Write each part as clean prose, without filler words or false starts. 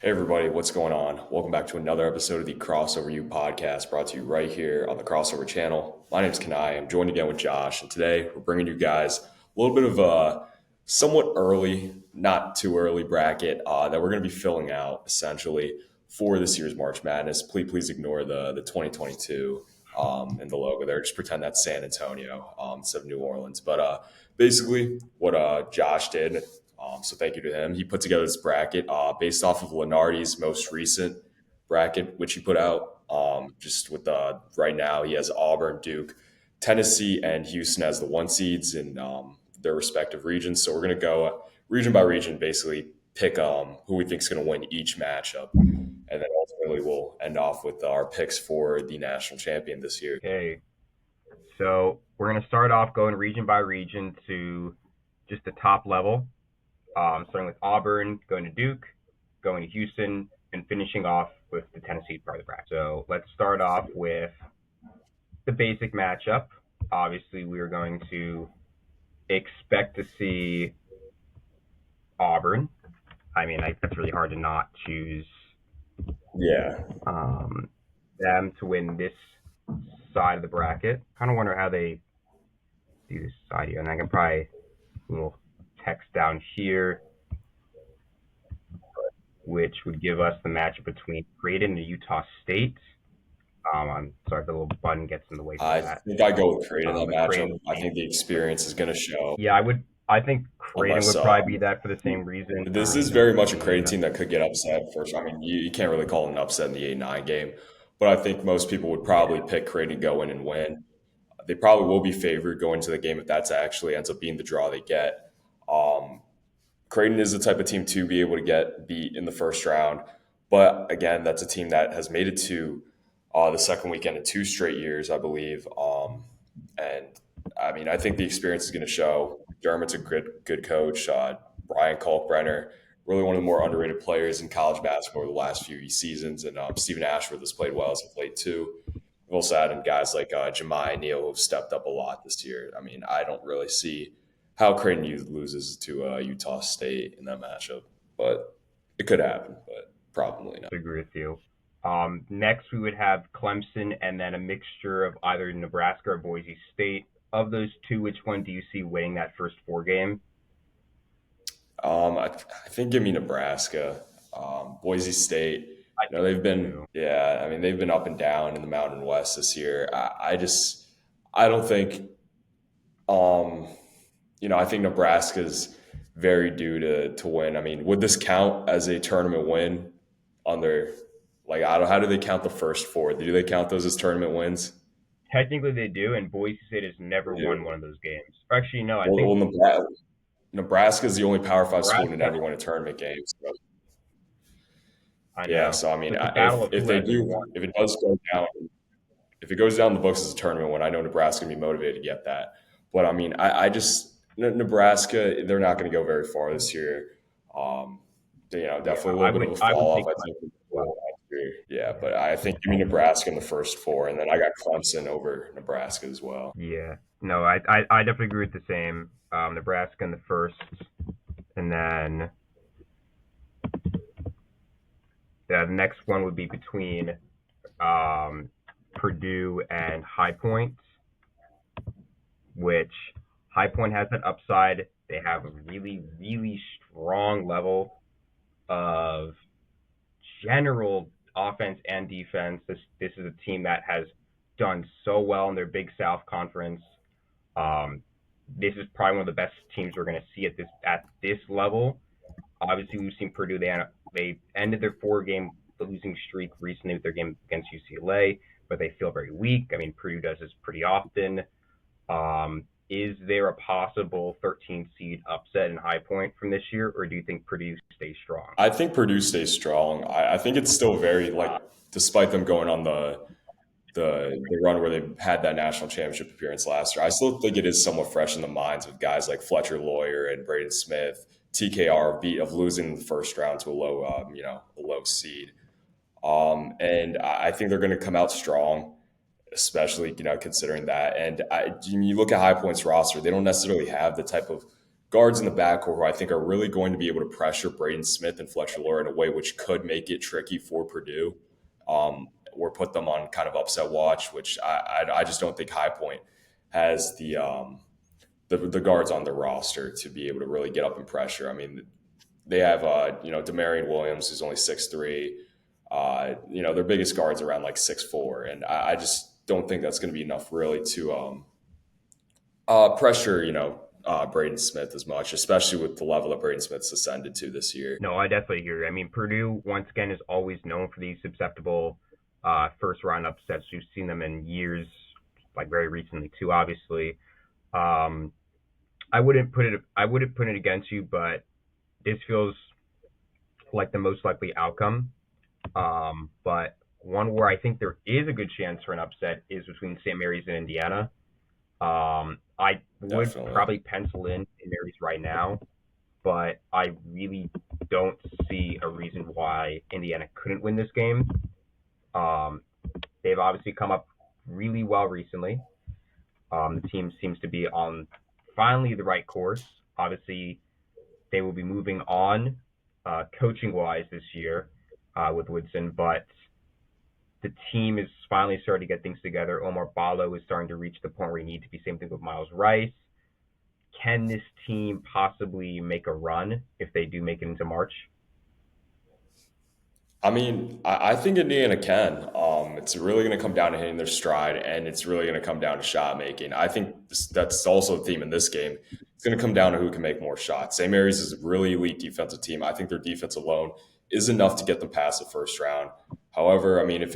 Hey everybody, what's going on? Welcome back to another episode of the Crossover U podcast brought to you right here on the Crossover channel. My name is Kanaye. I'm joined again with Josh, and today we're bringing you guys a little bit of a somewhat early, not too early bracket that we're going to be filling out essentially for this year's March Madness. Please ignore the 2022 and the logo there. Just pretend that's San Antonio instead of New Orleans. But basically, what Josh did, so thank you to him. He put together this bracket based off of Lenardi's most recent bracket, which he put out. Just with right now, he has Auburn, Duke, Tennessee, and Houston as the one seeds in their respective regions. So we're going to go region by region, basically pick who we think is going to win each matchup, and then ultimately we'll end off with our picks for the national champion this year. Okay, so we're going to start off going region by region to just the top level, starting with Auburn, going to Duke, going to Houston, and finishing off with the Tennessee part of the bracket. So let's start off with the basic matchup. Obviously, we are going to expect to see Auburn. I mean, that's really hard to not choose Yeah, them to win this side of the bracket. Kind of wonder how they do this side here, and I can probably little text down here, which would give us the matchup between Creighton and Utah State. I'm sorry if the little button gets in the way for I that. think I go with Creighton in that But matchup. Creighton, I think the experience is going to show. yeah, I would. I think Creighton Unless would probably be that for the same reason. this is very much a Creighton team that could get upset first. I mean, you can't really call it an upset in the 8-9 game, but I think most people would probably pick Creighton to go in and win. They probably will be favored going to the game if that's actually ends up being the draw they get. Um, Creighton is the type of team to be able to get beat in the first round, but again, that's a team that has made it to the second weekend in 2 straight years, I believe. And I mean, I think the experience is going to show. Dermot's a good coach. Brian Kalkbrenner, really one of the more underrated players in college basketball over the last few seasons, and Stephen Ashford has played well as of late too. We've also added guys like Jemiah Neal who have stepped up a lot this year. I mean, I don't really see how Creighton loses to Utah State in that matchup, but it could happen, but probably not. I agree with you. Next, we would have Clemson, and then a mixture of either Nebraska or Boise State. Of those two, which one do you see winning that first four game? I think give me Nebraska, Boise State. I You know, think they've so been, too. yeah, I mean, they've been up and down in the Mountain West this year. I don't think, um, I think Nebraska's very due to win. I mean, would this count as a tournament win on their, like, I don't, how do they count the first four? Do they count those as tournament wins? Technically, they do, and Boise State has never They won do. one of those games. Actually, no, I Well, think Nebraska is the only Power Five school to Nebraska. never win a tournament game. So I yeah, know. so I mean, So it's a battle of if who they hasn't do, won. if it does go down, if it goes down the books as a tournament win, I know Nebraska gonna be motivated to get that. But I mean, I just Nebraska, they're not going to go very far this year. Um, Yeah, definitely a little bit of a I would fall off. take I think Clemson as well. last year. Yeah, but I think give me Nebraska in the first four, and then I got Clemson over Nebraska as well. Yeah, no, I definitely agree with the same. Nebraska in the first, and then the next one would be between um, Purdue and High Point, which High Point has that upside. They have a really, really strong level of general offense and defense. This is a team that has done so well in their Big South Conference. Um, this is probably one of the best teams we're going to see at this level. Obviously, we've seen Purdue. They ended their four-game losing streak recently with their game against UCLA, but they feel very weak. I mean, Purdue does this pretty often. Is there a possible 13 seed upset in High Point from this year, or do you think Purdue stays strong? I think Purdue stays strong. I think it's still very like, despite them going on the run where they had that national championship appearance last year. I still think it is somewhat fresh in the minds of guys like Fletcher Lawyer and Braden Smith, TKR beat of losing in the first round to a low seed. And I think they're going to come out strong, especially considering that. And you look at High Point's roster; they don't necessarily have the type of guards in the backcourt who I think are really going to be able to pressure Braden Smith and Fletcher Loyer in a way which could make it tricky for Purdue, or put them on kind of upset watch, which I just don't think High Point has the guards on the roster to be able to really get up and pressure. I mean, they have Demarion Williams, who's only 6'3". Their biggest guards around like 6'4", and I just don't think that's going to be enough really to pressure Braden Smith as much, especially with the level that Braden Smith's ascended to this year. No, I definitely hear you. I mean, Purdue once again is always known for these susceptible first round upsets. We've seen them in years, like very recently too. Obviously, um, I wouldn't put it against you, but this feels like the most likely outcome. But one where I think there is a good chance for an upset is between St. Mary's and Indiana. I would Definitely. probably pencil in St. Mary's right now, but I really don't see a reason why Indiana couldn't win this game. Um, they've obviously come up really well recently. The team seems to be on finally the right course. Obviously, they will be moving on coaching wise this year with Woodson, but the team is finally starting to get things together. Omar Ballo is starting to reach the point where he needs to be. Same thing with Miles Rice. Can this team possibly make a run if they do make it into March? I mean, I think Indiana can. It's really going to come down to hitting their stride, and it's really going to come down to shot making. I think that's also a theme in this game. It's going to come down to who can make more shots. St. Mary's is a really elite defensive team. I think their defense alone is enough to get them past the first round. However, I mean, if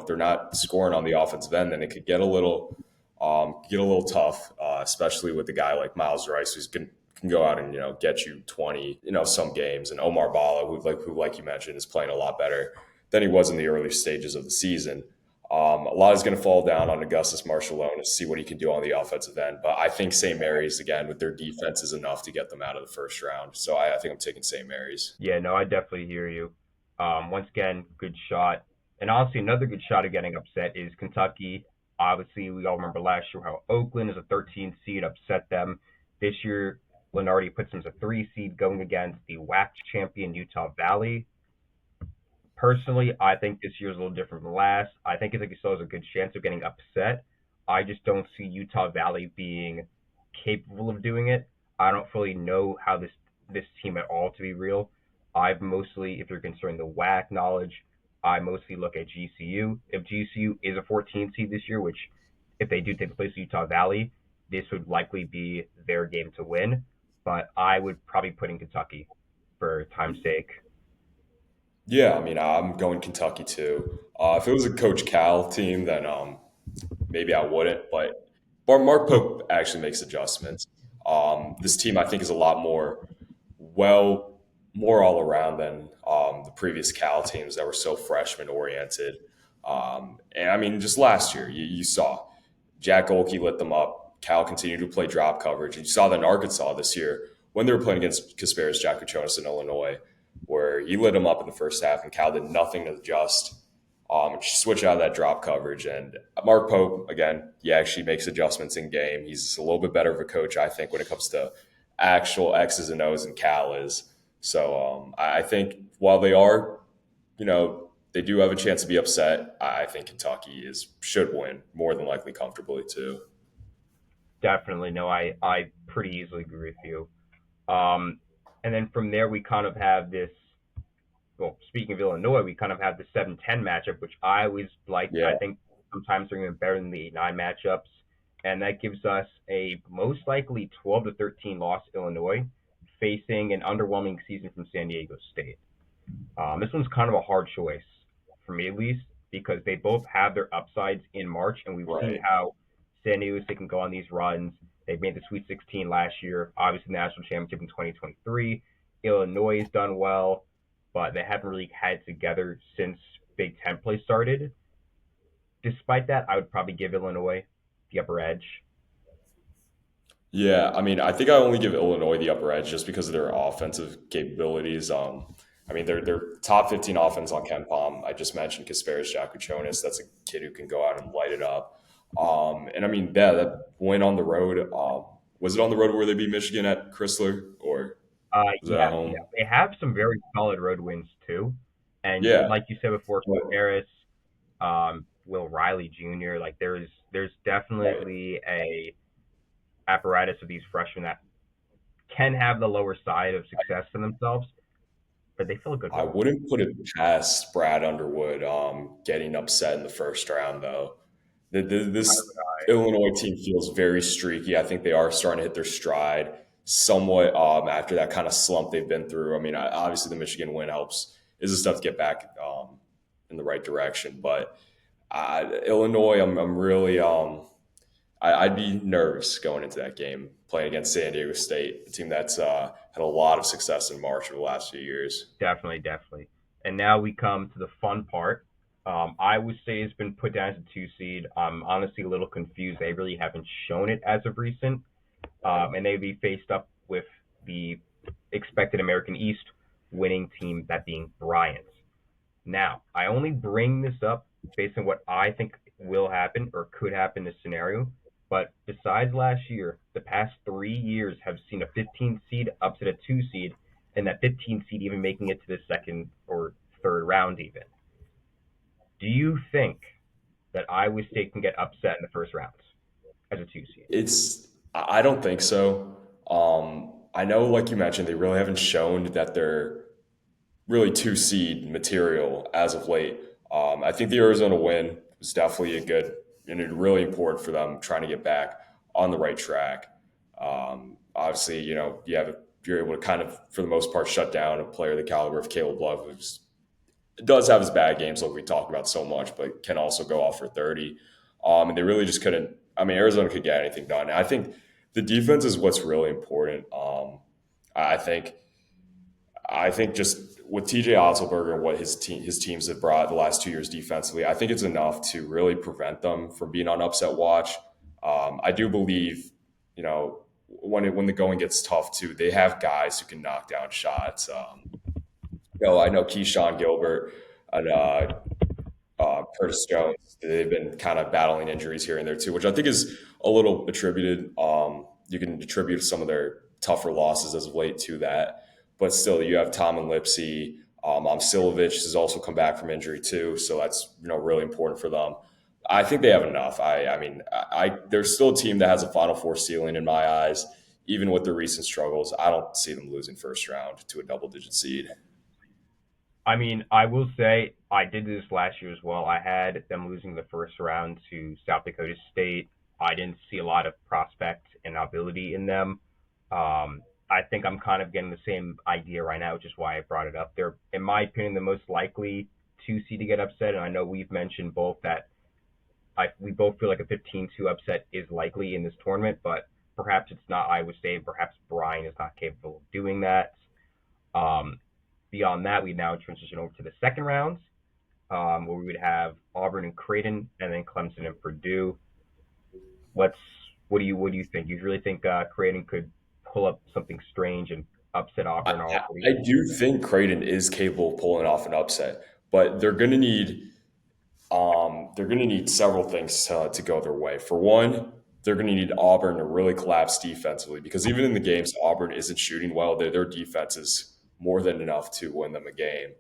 they're not scoring on the offensive end, then it could get a little tough, especially with a guy like Miles Rice, who's can go out and get you 20 some games, and Omar Bala, who like you mentioned is playing a lot better than he was in the early stages of the season. A lot is going to fall down on Augustus Marshallone to see what he can do on the offensive end, but I think St. Mary's again with their defense is enough to get them out of the first round. So I think I'm taking St. Mary's. Yeah, no, I definitely hear you. Once again, good shot. And honestly, another good shot of getting upset is Kentucky. Obviously, we all remember last year how Oakland is a 13 seed, upset them. This year, Lenardi puts them as a 3 seed going against the WAC champion Utah Valley. Personally, I think this year's a little different from last. I think Kentucky still has a good chance of getting upset. I just don't see Utah Valley being capable of doing it. I don't fully know how this team at all to be real. I've mostly, if you're considering the WAC knowledge, I mostly look at GCU. If GCU is a 14 seed this year, which if they do take place with Utah Valley, this would likely be their game to win. But I would probably put in Kentucky for time's sake. Yeah, I mean, I'm going Kentucky too. If it was a Coach Cal team, then maybe I wouldn't. But Mark Pope actually makes adjustments. This team, I think, is a lot well, more all around than the previous Cal teams that were so freshman oriented. And I mean, just last year, you saw Jack Olkey lit them up. Cal continued to play drop coverage. And you saw that in Arkansas this year when they were playing against Kasparis Jakuchonis in Illinois, where he lit them up in the first half and Cal did nothing to adjust, switch out of that drop coverage. And Mark Pope, again, he actually makes adjustments in game. He's a little bit better of a coach, I think, when it comes to actual X's and O's, and Cal is. So I think while they do have a chance to be upset, I think Kentucky should win more than likely comfortably too. Definitely, no, I pretty easily agree with you. Um, and then from there, we kind of have this. Well, speaking of Illinois, we kind of have the 7-10 matchup, which I always liked. Yeah, I think sometimes they're even better than the 8-9 matchups, and that gives us a most likely 12 to 13 loss Illinois facing an underwhelming season from San Diego State. This one's kind of a hard choice for me, at least, because they both have their upsides in March, and we've seen right. how San Diego State can go on these runs. They made the Sweet 16 last year, obviously the national championship in 2023. Illinois has done well, but they haven't really had it together since Big Ten play started. Despite that, I would probably give Illinois the upper edge. Yeah, I mean, I think I only give Illinois the upper edge just because of their offensive capabilities. I mean, they're top 15 offense on Ken Palm. I just mentioned Kasparis Jakuchonis. That's a kid who can go out and light it up. And I mean, yeah, that win on the road. Was it on the road where they beat Michigan at Chrysler, or was it at Yeah, yeah, home? they have some very solid road wins too, and Yeah, like you said before, but, Harris, Will Riley Jr. Like there's right. definitely a apparatus of these freshmen that can have the lower side of success in themselves, but they fill a good I role. wouldn't put it past Brad Underwood getting upset in the first round, though. This Illinois team feels very streaky. I think they are starting to hit their stride somewhat after that kind of slump they've been through. I mean, obviously the Michigan win helps. Is the stuff to get back in the right direction, but Illinois, I'm really I'd be nervous going into that game playing against San Diego State, a team that's had a lot of success in March over the last few years. Definitely, definitely. And now we come to the fun part. Iowa State has been put down as a two seed. I'm honestly a little confused. They really haven't shown it as of recent. And they'd be faced up with the expected American East winning team, that being Bryant. Now, I only bring this up based on what I think will happen or could happen in this scenario. But besides last year, the past 3 years have seen a 15 seed upset a 2 seed, and that 15 seed even making it to the second or third round, even. Do you think that Iowa State can get upset in the first round as a 2 seed? I don't think so. I know, like you mentioned, they really haven't shown that they're really two seed material as of late. I think the Arizona win was definitely a good and it really important for them trying to get back on the right track. Obviously, you're able to kind of, for the most part, shut down a player the caliber of Caleb Love, who does have his bad games, like we talk about so much, but can also go off for 30. And they really just couldn't. I mean, Arizona could get anything done. I think the defense is what's really important. I think I think just with TJ Otzelberger and what his teams have brought the last 2 years defensively, I think it's enough to really prevent them from being on upset watch. I do believe, when the going gets tough too, they have guys who can knock down shots. I know Keyshawn Gilbert and Curtis Jones. They've been kind of battling injuries here and there too, which I think is a little attributed. You can attribute some of their tougher losses as of late to that, but still, you have Tom and Lipsy. Silovich has also come back from injury too, so that's really important for them. I think they have enough. I mean, they're still a team that has a Final Four ceiling in my eyes, even with their recent struggles. I don't see them losing first round to a double digit seed. I mean, I will say I did this last year as well. I had them losing the first round to South Dakota State. I didn't see a lot of prospect and ability in them. I think I'm kind of getting the same idea right now, which is why I brought it up. They're, in my opinion, the most likely two seed to get upset, and I know we've mentioned both that we both feel like a 15-2 upset is likely in this tournament, but perhaps it's not Iowa State. Perhaps Brian is not capable of doing that. Um, Beyond that, we now transition over to the second rounds, where we would have Auburn and Creighton, and then Clemson and Purdue. Let's. What do you think? You really think Creighton could pull up something strange and upset I, Auburn I already? I do think Creighton is capable of pulling off an upset, but they're going to need several things to go their way. For one, they're going to need Auburn to really collapse defensively because even in the games Auburn isn't shooting well, their defense is more than enough to win them a game.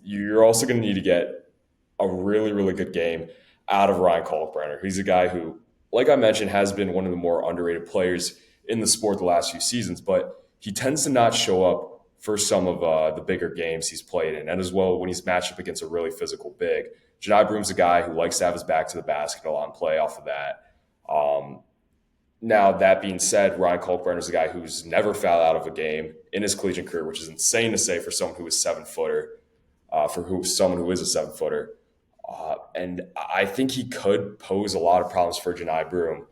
You're also going to need to get a really, really good game out of Ryan Kalkbrenner. He's a guy who, like I mentioned, has been one of the more underrated players in the sport the last few seasons, but he tends to not show up for some of the bigger games he's played in, and as well when he's matched up against a really physical big. Janai Broom's a guy who likes to have his back to the basketball and play off of that. Um, Now, that being said, Ryan Kalkbrenner is a guy who's never fouled out of a game in his collegiate career, which is insane to say for someone who is 7 footer, someone who is a 7 footer. And I think he could pose a lot of problems for Janai Broom,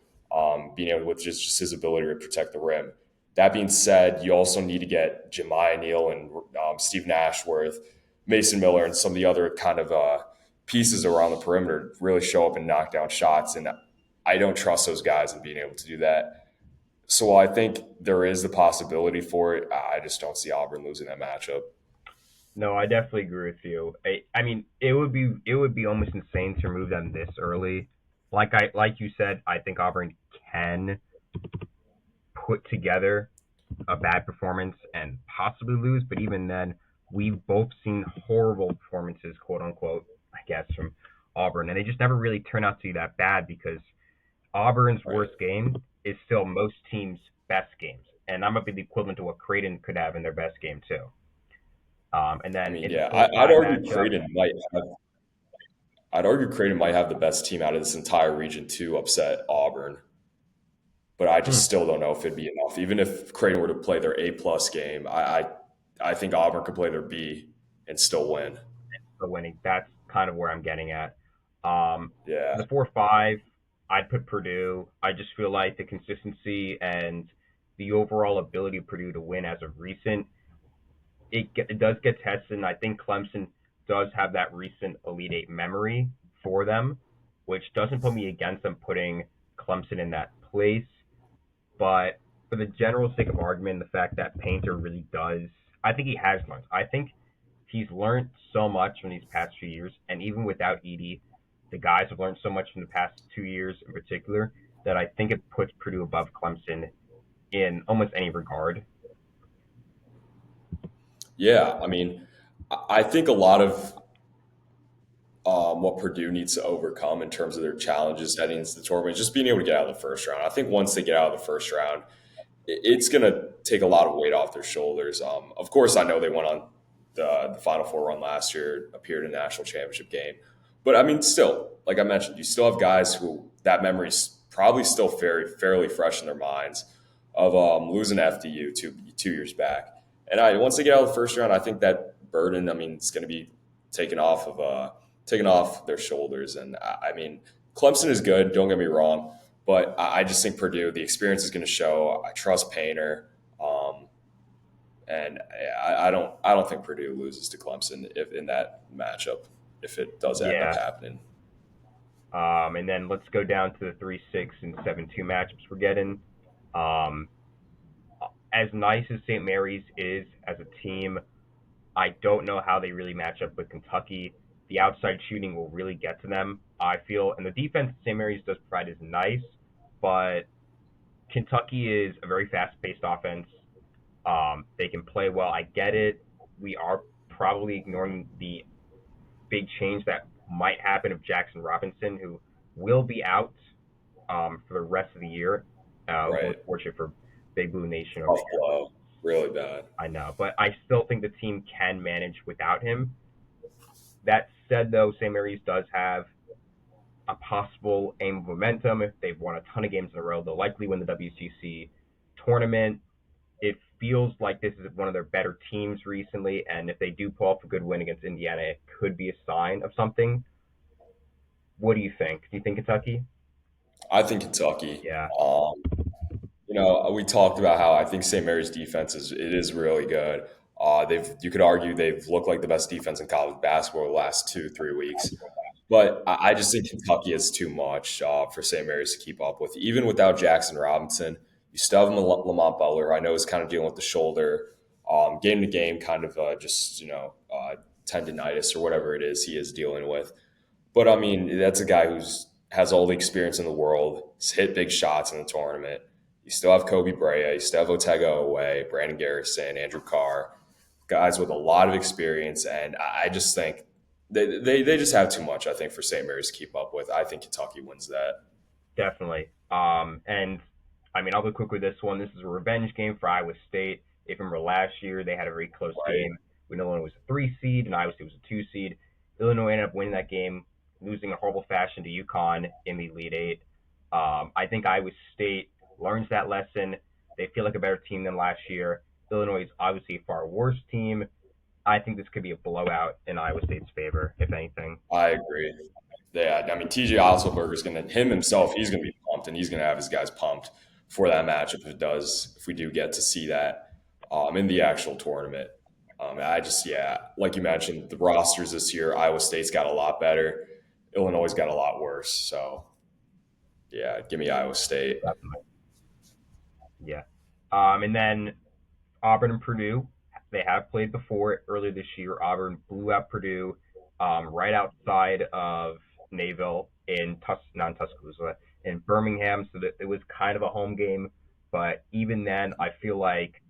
being able with just his ability to protect the rim. That being said, you also need to get Jemiah Neal and Stephen Ashworth, Mason Miller, and some of the other kind of pieces around the perimeter really show up and knock down shots. And I don't trust those guys in being able to do that. So while I think there is the possibility for it, I just don't see Auburn losing that matchup. No, I definitely agree with you. I mean, it would be almost insane to remove them this early. Like you said, I think Auburn can put together a bad performance and possibly lose. But even then, we've both seen horrible performances, quote unquote, I guess, from Auburn, and they just never really turn out to be that bad because Auburn's Right. worst game is still most teams' best games, and I'm gonna be the equivalent to what Creighton could have in their best game too. And I then mean, in the yeah, four I'd five argue matchup, Creighton might have. I'd argue Creighton might have the best team out of this entire region to upset Auburn, but I just hmm, still don't know if it'd be enough. Even if Creighton were to play their A plus game, I think Auburn could play their B and still win. the winning, that's kind of where I'm getting at. Um, Yeah, the 4-5, I'd put Purdue. I just feel like the consistency and the overall ability of Purdue to win as of recent, it does get tested. And I think Clemson does have that recent Elite Eight memory for them, which doesn't put me against them putting Clemson in that place. But for the general sake of argument, the fact that Painter really does, I think he has learned. I think he's learned so much from these past few years, and even without Edie, the guys have learned so much from the past 2 years in particular that I think it puts Purdue above Clemson in almost any regard. yeah. I mean, I think a lot of what Purdue needs to overcome in terms of their challenges heading into the tournament is just being able to get out of the first round. I think once they get out of the first round, it's going to take a lot of weight off their shoulders. Of course, I know they went on the Final Four run last year, appeared in a national championship game, but I mean, still, like I mentioned, you still have guys who that memory's probably still fairly fresh in their minds of losing to FDU 2 years back. And once they get out of the first round, I think that burden, I mean, it's going to be taken off of taken off their shoulders. And I mean, Clemson is good. Don't get me wrong. But I just think Purdue, the experience is going to show. I trust Painter, um, and I don't think Purdue loses to Clemson if in that matchup if it does end up Yeah. happening. And then let's go down to the 3-6 and 7-2 matchups we're getting. Um, as nice as St. Mary's is as a team, I don't know how they really match up with Kentucky. The outside shooting will really get to them, I feel. And the defense St. Mary's does provide is nice, but Kentucky is a very fast paced offense. They can play well. I get it. We are probably ignoring the big change that might happen of Jackson Robinson, who will be out for the rest of the year. It was Right, really fortunate for Big Blue Nation over tough here. blow, really bad. I know, but I still think the team can manage without him. That said, though, St. Mary's does have a possible aim of momentum. If they've won a ton of games in a row, they'll likely win the WCC tournament. It feels like this is one of their better teams recently, and if they do pull off a good win against Indiana, it could be a sign of something. What do you think? Do you think Kentucky? I think Kentucky. Yeah, Um, we talked about how I think St. Mary's defense is really good. You could argue they've looked like the best defense in college basketball the last 2 3 weeks. But I just think Kentucky is too much for St. Mary's to keep up with. Even without Jackson Robinson, you still have Lamont Butler. I know he's kind of dealing with the shoulder, game to game, kind of just tendonitis or whatever it is he is dealing with. But I mean, that's a guy who's has all the experience in the world. He's hit big shots in the tournament. You still have Kobe Brea. You still have Otega Away, Brandon Garrison, Andrew Carr, guys with a lot of experience. And I just think they just have too much, I think, for St. Mary's to keep up with. I think Kentucky wins that. definitely. And I mean, I'll be quick with this one. This is a revenge game for Iowa State. If you remember last year, they had a very close Right. game. We know Illinois was a 3 seed and Iowa State was a 2 seed. Illinois ended up winning that game, losing in horrible fashion to UConn in the Elite Eight. I think Iowa State learns that lesson. They feel like a better team than last year. Illinois is obviously a far worse team. I think this could be a blowout in Iowa State's favor, if anything. I agree. Yeah, I mean, TJ Osselberg is going to, him himself, he's going to be pumped and he's going to have his guys pumped for that match if we do get to see that in the actual tournament. Yeah, like you mentioned, the rosters this year, Iowa State's got a lot better. Illinois got a lot worse. So, yeah, give me Iowa State. Yeah. And then Auburn and Purdue, they have played before earlier this year. Auburn blew out Purdue right outside of Naville in non Tuscaloosa in Birmingham, so that it was kind of a home game. But even then, I feel like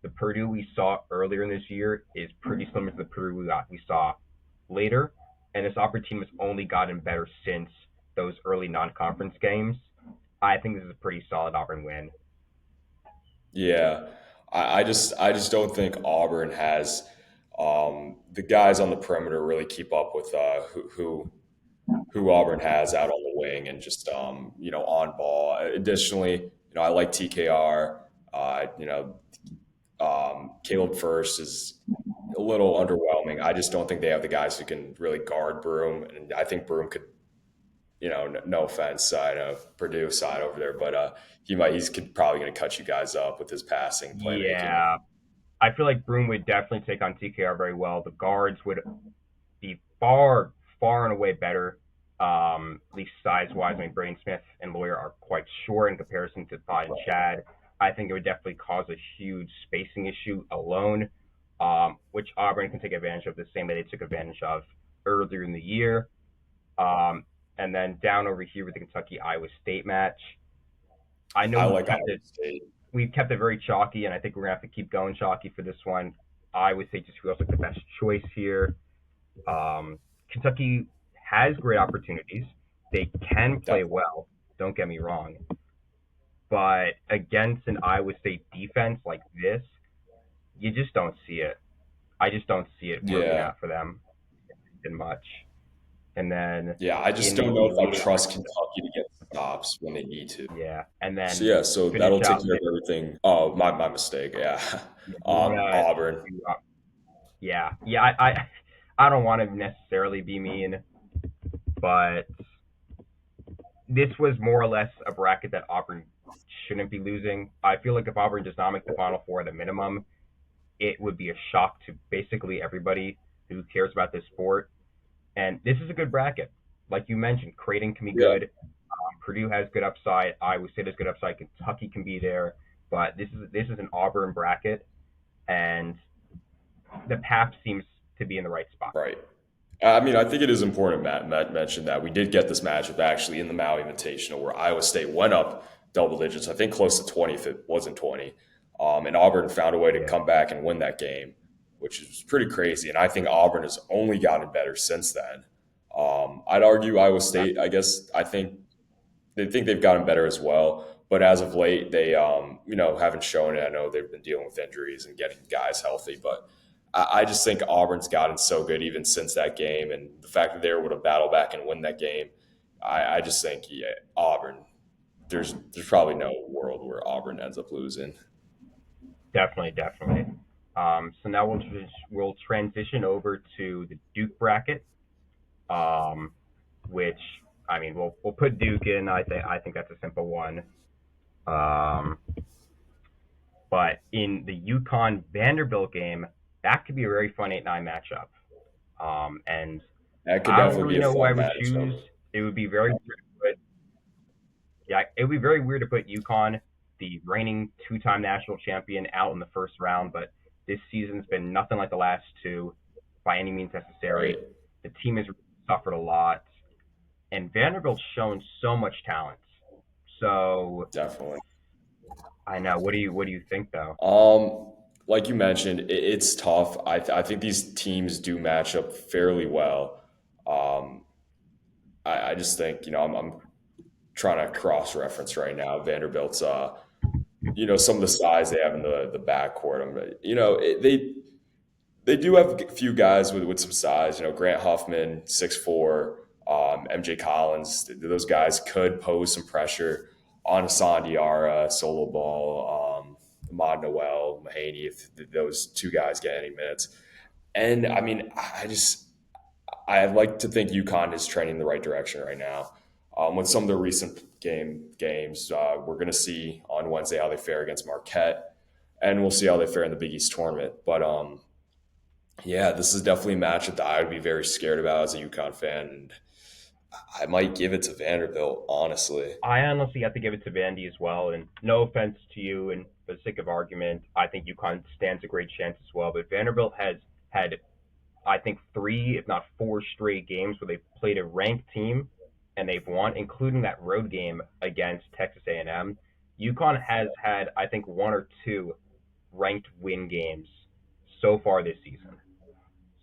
the Purdue we saw earlier in this year is pretty similar to the Purdue we saw later, and this Auburn team has only gotten better since those early non-conference games. I think this is a pretty solid Auburn win. Yeah, I just don't think Auburn has the guys on the perimeter really keep up with who Auburn has out on the wing and just on ball. Additionally, I like TKR. Caleb First is a little underwhelming. I just don't think they have the guys who can really guard Broom, and I think Broom could. No offense, I know Purdue side over there, but probably going to cut you guys up with his passing playmaking. Yeah, I feel like Broom would definitely take on TKR very well. The guards would be far, far and away better, at least size wise. I mean, Braden Smith and Lawyer are quite short in comparison to Todd and Chad. I think it would definitely cause a huge spacing issue alone, which Auburn can take advantage of the same way they took advantage of earlier in the year. Um, and then down over here with the Kentucky Iowa State match, I know I like Iowa State. we've kept it very chalky, and I think we're gonna have to keep going chalky for this one. Iowa State just feels like the best choice here. Kentucky has great opportunities. They can play Definitely. well. Don't get me wrong, but against an Iowa State defense like this, you just don't see it. I just don't see it working Yeah. out for them in much. And then Yeah. I just in don't the know if I remaining trust matchup, Kentucky to get stops when they need to. yeah, and So then yeah, so finish that'll take out care of everything. Oh, my mistake. Yeah. you wanna Auburn. yeah, yeah. I don't want to necessarily be mean, but this was more or less a bracket that Auburn shouldn't be losing. I feel like if Auburn does not make the Final Four at a minimum, it would be a shock to basically everybody who cares about this sport. And this is a good bracket. Like you mentioned, Creighton can be Yeah. good. Purdue has good upside. Iowa State has good upside. Kentucky can be there. But this is an Auburn bracket, and the path seems to be in the right spot. Right. I mean, I think it is important Matt mentioned that we did get this matchup actually in the Maui Invitational where Iowa State went up double digits, I think close to 20 if it wasn't 20. And Auburn found a way to Yeah, come back and win that game, which is pretty crazy. And I think Auburn has only gotten better since then. I'd argue Iowa State, I think they think they've gotten better as well. But as of late, they haven't shown it. I know they've been dealing with injuries and getting guys healthy, but I just think Auburn's gotten so good even since that game, and the fact that they were able to battle back and win that game, I just think Auburn. There's probably no world where Auburn ends up losing. definitely, definitely. So now we'll transition over to the Duke bracket, um, which I mean we'll put Duke in. I think that's a simple one. Um, but in the UConn Vanderbilt game, that could be a very fun 8-9 matchup. And That could I don't definitely really be a know who I fun would matchup. choose. It would be very weird to put, yeah, it would be very weird to put UConn, the reigning two-time national champion, out in the first round. But this season's been nothing like the last two, by any means Right. necessary. The team has suffered a lot, and Vanderbilt's shown so much talent. So Definitely. I know. What do you think though? Um, like you mentioned, it's tough. I think these teams do match up fairly well. Um, I just think I'm trying to cross reference right now. Vanderbilt's some of the size they have in the backcourt. They do have a few guys with some size. Grant Huffman, 6'4", MJ Collins. Those guys could pose some pressure on Hassan Diarra, Solo Ball, Ahmad Noel, Mahaney, if those two guys get any minutes. And I mean, I like to think UConn is trending in the right direction right now. With some of the recent games, we're going to see on Wednesday how they fare against Marquette, and we'll see how they fare in the Big East tournament. But yeah, this is definitely a matchup that I would be very scared about as a UConn fan, and I might give it to Vanderbilt, honestly. I honestly have to give it to Vandy as well. And no offense to you, and for the sake of argument, I think UConn stands a great chance as well. But Vanderbilt has had, I think, three, if not four straight games where they've played a ranked team and they've won, including that road game against Texas A&M. UConn has had, I think, one or two ranked win games so far this season.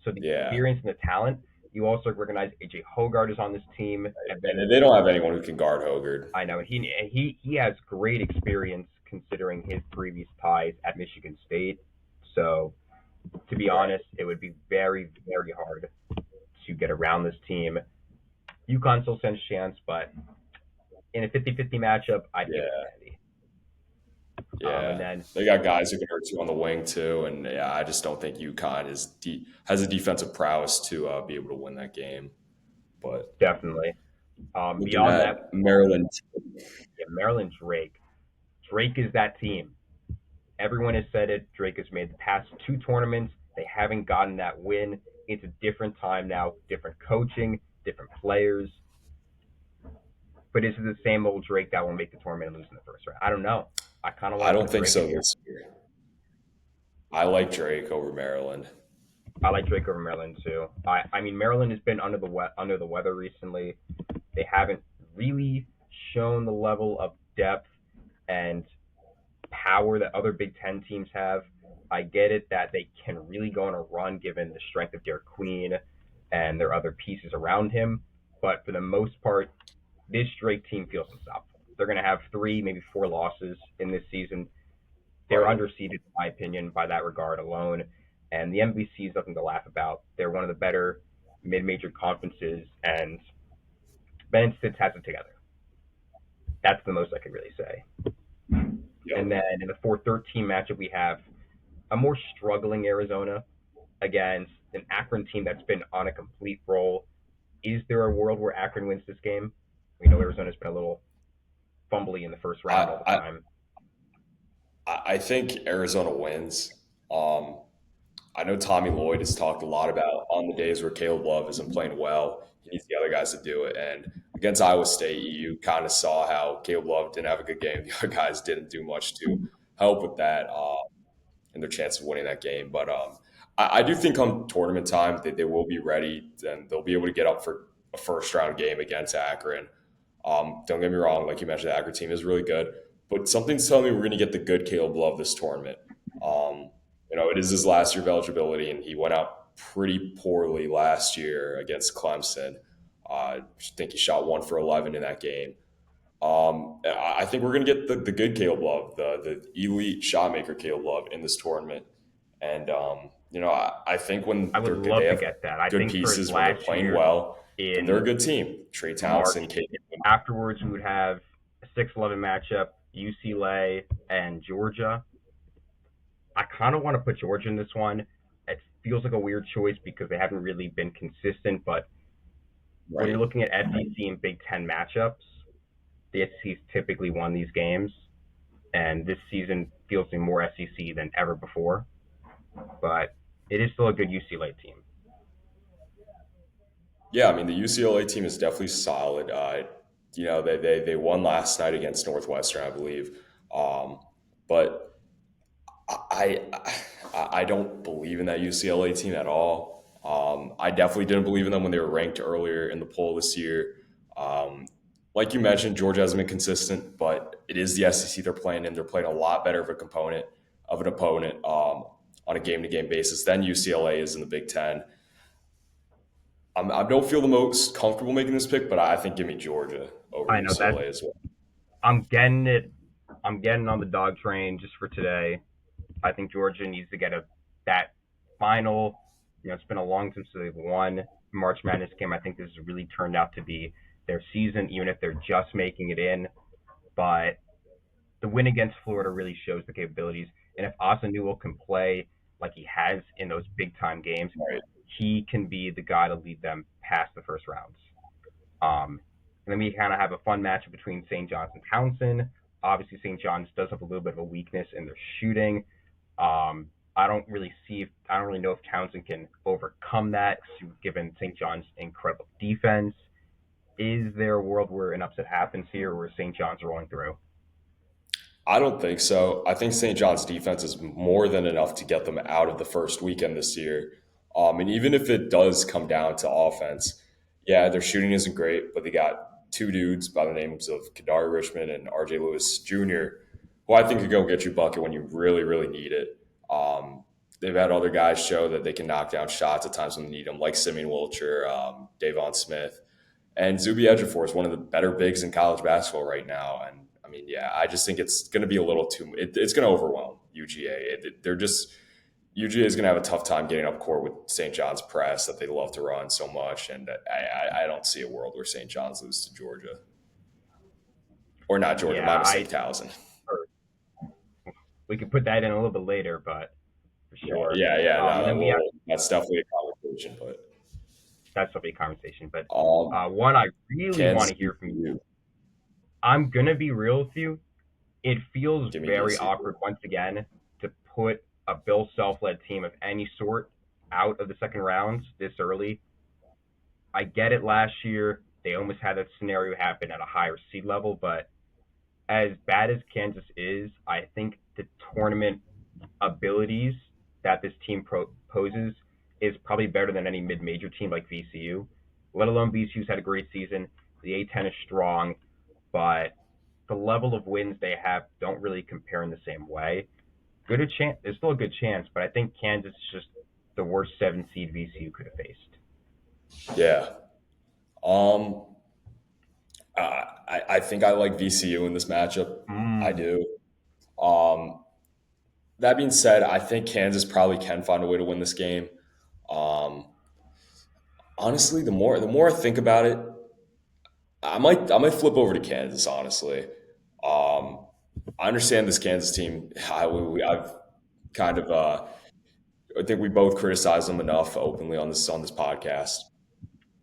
So the Yeah, experience and the talent. You also recognize AJ Hogarth is on this team, and then and they don't have anyone who can guard Hogard. I know he has great experience considering his previous ties at Michigan State. So to be Right. honest, it would be very very hard to get around this team. UConn still stands a chance, but in a 50-50 matchup, I'd give it to Yeah. Vandy. And Yeah, then they got guys who can hurt you on the wing too, and yeah, I just don't think UConn has a defensive prowess to be able to win that game. But definitely looking beyond that, at Maryland, yeah, Maryland Drake. Drake is that team. Everyone has said it. Drake has made the past two tournaments. They haven't gotten that win. It's a different time now, different coaching, different players. But is it the same old Drake that will make the tournament and lose in the first round? I don't know. I kind of I want to don't put think Drake in so here. this year. I like Drake over Maryland. I like Drake over Maryland too. I mean Maryland has been under the weather recently. They haven't really shown the level of depth and power that other Big Ten teams have. I get it that they can really go on a run given the strength of Derek Queen and their other pieces around him. But for the most part, this Drake team feels unstoppable. They're going to have three, maybe four losses in this season. They're Right. underseeded, in my opinion, by that regard alone. And the MVC is nothing to laugh about. They're one of the better mid-major conferences, and Ben Stitz has it together. That's the most I could really say. And Yep. then in the 4-13 matchup, we have a more struggling Arizona against an Akron team that's been on a complete roll. Is there a world where Akron wins this game? We know Arizona's been a little fumbly in the first round all I, the I time. I think Arizona wins. Um, I know Tommy Lloyd has talked a lot about on the days where Caleb Love isn't playing well, he needs the other guys to do it. And against Iowa State, you kind of saw how Caleb Love didn't have a good game. The other guys didn't do much to help with that and their chance of winning that game. But I do think come tournament time that they will be ready and they'll be able to get up for a first round game against Akron. Don't get me wrong, like you mentioned, the Akron team is really good, but something's telling me we're going to get the good Caleb Love this tournament. Um, it is his last year of eligibility, and he went out pretty poorly last year against Clemson. I think he shot 1 for 11 in that game. I think we're going to get the good Caleb Love, the elite shot maker Caleb Love in this tournament. And I think when I would they love to have get that. I good think for his pieces when they're last playing year well, then they're a in good team. Trey March, Townsend, Kate. afterwards we would have a 6-11 matchup, UCLA and Georgia. I kind of want to put Georgia in this one. It feels like a weird choice because they haven't really been consistent, but when you're Right. looking at SEC and Big Ten matchups, the SEC's typically won these games, and this season feels more SEC than ever before. But it is still a good UCLA team. Yeah, I mean the UCLA team is definitely solid. They won last night against Northwestern, I believe. But I, I don't believe in that UCLA team at all. I definitely didn't believe in them when they were ranked earlier in the poll this year. Um, like you mentioned, Georgia hasn't been consistent, but it is the SEC they're playing in. They're playing a lot better of an opponent on a game to game basis than UCLA is in the Big Ten. I don't feel the most comfortable making this pick, but I think give me Georgia over I know that UCLA as well. I'm getting it. I'm getting on the dog train just for today. I think Georgia needs to get that final. It's been a long time since they've won March Madness game. I think this has really turned out to be their season, even if they're just making it in. But the win against Florida really shows the capabilities. And if Asa Newell can play like he has in those big time games, Right. he can be the guy to lead them past the first rounds. And then we kind of have a fun matchup between St. John's and Townsend. Obviously, St. John's does have a little bit of a weakness in their shooting. I don't really know if Townsend can overcome that, given St. John's incredible defense. Is there a world where an upset happens here, where St. John's rolling through? I don't think so. I think St. John's defense is more than enough to get them out of the first weekend this year. And even if it does come down to offense, yeah, their shooting isn't great, but they got two dudes by the names of Kadari Richmond and RJ Lewis Jr. I think could go get you bucket when you really, really need it. They've had other guys show that they can knock down shots at times when they need them, like Simeon Wilcher, Davon Smith, and Zuby Ejiofor is one of the better bigs in college basketball right now. And I mean, yeah, I just think it's going to be a little too. It's going to overwhelm UGA. They're just UGA is going to have a tough time getting up court with St. John's press that they love to run so much, and I don't see a world where St. John's loses to Georgia or not Georgia. Yeah, My mistake, Towson. or we could put that in a little bit later, but for Yeah, sure. yeah, yeah. And No, then we have that's definitely a conversation, but that's a big conversation. But um, one I really want Kansas to hear from you. VCU. I'm gonna be real with you. It feels Give me very VCU. awkward once again to put a Bill Self-led team of any sort out of the second rounds this early. I get it. Last year they almost had that scenario happen at a higher seed level, but as bad as Kansas is, I think the tournament abilities that this team poses is probably better than any mid-major team like VCU. Let alone VCU's had a great season. The A10 is strong, but the level of wins they have don't really compare in the same way. Good a chance. There's still a good chance, but I think Kansas is just the worst seven seed VCU could have faced. Yeah. Um, I think I like VCU in this matchup. I Mm, do. Um, that being said, I think Kansas probably can find a way to win this game. Um, honestly, the more I think about it, I might flip over to Kansas. Honestly, I understand this Kansas team. I've kind of I think we both criticize them enough openly on this podcast.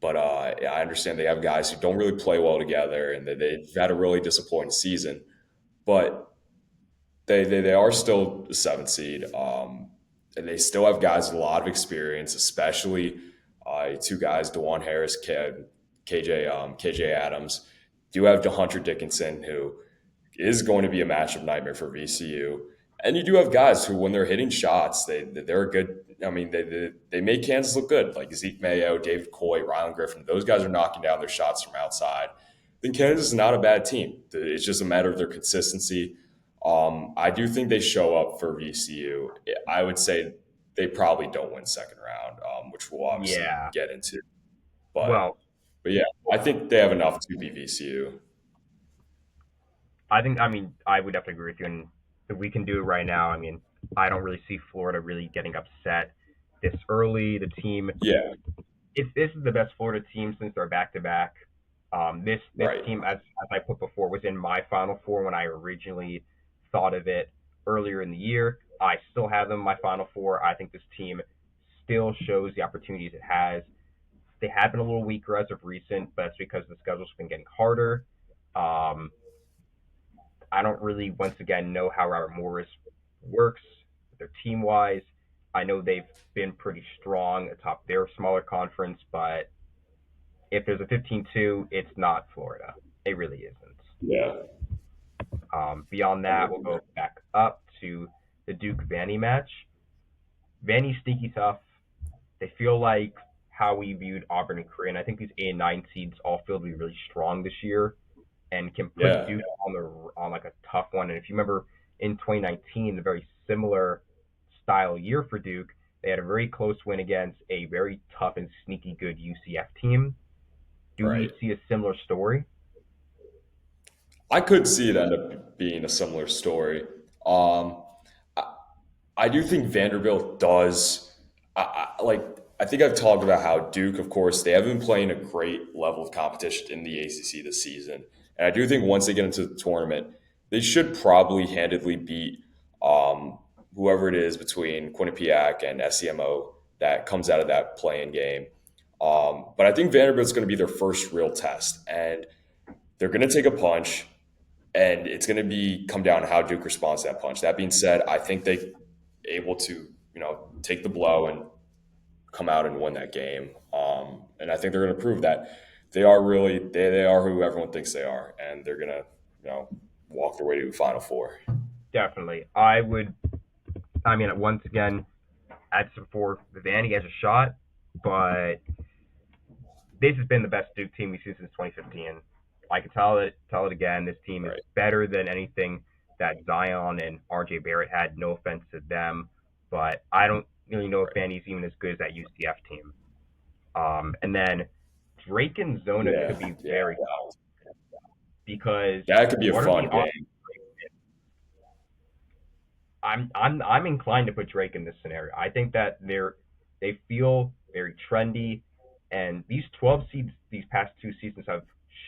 But yeah, I understand they have guys who don't really play well together, and they've had a really disappointing season. But they are still the seventh seed, and they still have guys with a lot of experience, especially two guys, Dewan Harris, KJ Adams. Do have Hunter Dickinson, who is going to be a matchup nightmare for VCU. And you do have guys who, when they're hitting shots, they're a good. I mean, they make Kansas look good, like Zeke Mayo, David Coy, Rylan Griffin. Those guys are knocking down their shots from outside. Then Kansas is not a bad team. It's just a matter of their consistency. I do think they show up for VCU. I would say they probably don't win second round, which we'll obviously yeah. get into. But Well, but yeah, I think they have enough to be VCU. I mean, I would have to agree with you, and if we can do it right now, I mean, I don't really see Florida really getting upset this early. The team, Yeah, if this is the best Florida team since they're back to back, this right. team, as I put before, was in my Final Four when I originally thought of it earlier in the year. I still have them in my Final Four. I think this team still shows the opportunities it has. They have been a little weaker as of recent, but it's because the schedule's been getting harder. Um, I don't really, once again, know how Robert Morris works, their team wise. I know they've been pretty strong atop their smaller conference, but if there's a 15-2, it's not Florida. It really isn't. Yeah, Beyond I'm that, with we'll you there. go back up to the Duke Vanny match. Vanny sneaky tough. They feel like how we viewed Auburn and Korea. And I think these 8 and 9 seeds all feel to be really strong this year and can put Yeah, Duke on like a tough one. And if you remember in 2019, a very similar style year for Duke, they had a very close win against a very tough and sneaky good UCF team. Do we right. see a similar story? I could see it end up being a similar story. Um, I, I do think Vanderbilt does. Like I think I've talked about how Duke, of course, they haven't been playing a great level of competition in the ACC this season, and I do think once they get into the tournament, they should probably handedly beat um, whoever it is between Quinnipiac and SEMO that comes out of that playing game. But I think Vanderbilt's going to be their first real test, and they're going to take a punch and it's going to be come down to how Duke responds to that punch. That being said, I think they able to take the blow and come out and win that game. And I think they're going to prove that they are who everyone thinks they are, and they're going to walk their way to the Final Four. Definitely. I would, I mean, once again, as before, Vanny has a shot, but this has been the best Duke team we've seen since 2015. I can tell it again. This team is Right. better than anything that Zion and RJ Barrett had. No offense to them, but I don't really know if Right. Vandy's even as good as that UCF team. And then Drake and Zona Yeah. could be Yeah. very tough because That could be a what are the fun odds? game. I'm inclined to put Drake in this scenario. I think that they feel very trendy, and these 12 seeds these past two seasons have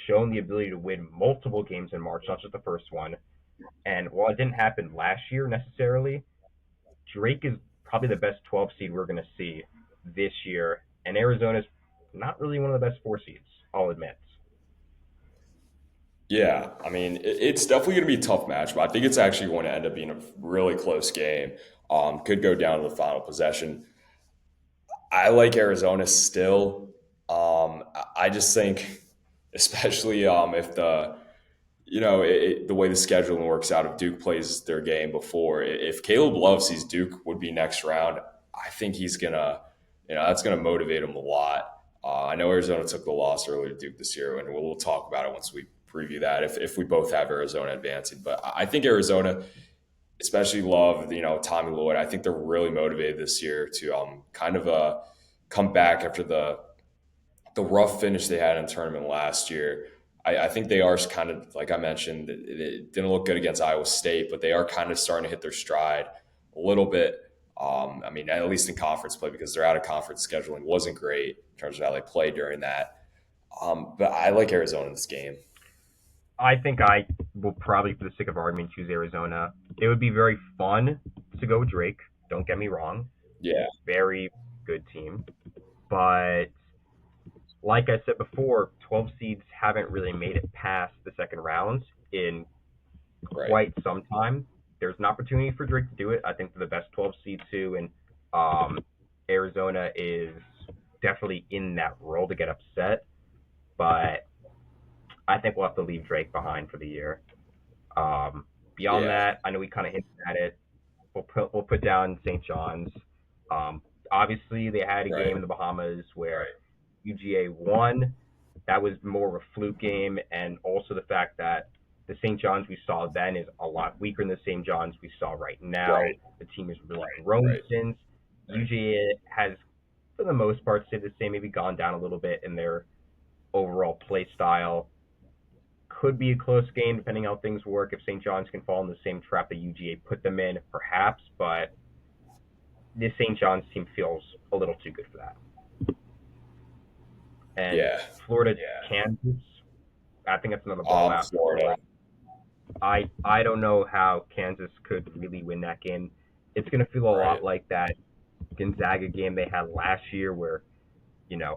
shown the ability to win multiple games in March, not just the first one. And while it didn't happen last year necessarily, Drake is probably the best 12 seed we're going to see this year, and Arizona's not really one of the best four seeds. I'll admit. Yeah, I mean, it's definitely going to be a tough match, but I think it's actually going to end up being a really close game. Could go down to the final possession. I like Arizona still. I just think, especially if the way the scheduling works out, if Duke plays their game before, if Caleb Love sees Duke would be next round, I think he's gonna, that's gonna motivate him a lot. I know Arizona took the loss early to Duke this year, and we'll talk about it once we preview that. If we both have Arizona advancing, but I think Arizona, especially Love, Tommy Lloyd, I think they're really motivated this year to kind of come back after the rough finish they had in the tournament last year. I think they are kind of, like I mentioned, it didn't look good against Iowa State, but they are kind of starting to hit their stride a little bit. I mean, at least in conference play, because their out of conference scheduling wasn't great in terms of how they played during that. But I like Arizona in this game. I think I will probably, for the sake of argument, choose Arizona. It would be very fun to go with Drake. Don't get me wrong. Yeah, Very good team. But like I said before, 12 seeds haven't really made it past the second round in right. quite some time. There's an opportunity for Drake to do it. I think they're the best 12 seed too, and Arizona is definitely in that role to get upset. But I think we'll have to leave Drake behind for the year. Beyond Yeah, that, I know we kind of hinted at it. We'll put down St. John's. Um, Obviously, they had a game right. in the Bahamas where UGA won. That was more of a fluke game, and also the fact that the St. John's we saw then is a lot weaker than the St. John's we saw right now. Right. The team has really grown Right. since. UGA has, for the most part, stayed the same, maybe gone down a little bit in their overall play style. Could be a close game depending how things work. If St. John's can fall in the same trap that UGA put them in, perhaps, but this St. John's team feels a little too good for that. And Yeah. Florida, Kansas, I think that's another blowout. Florida. I don't know how Kansas could really win that game. It's going to feel a lot Right. like that Gonzaga game they had last year, where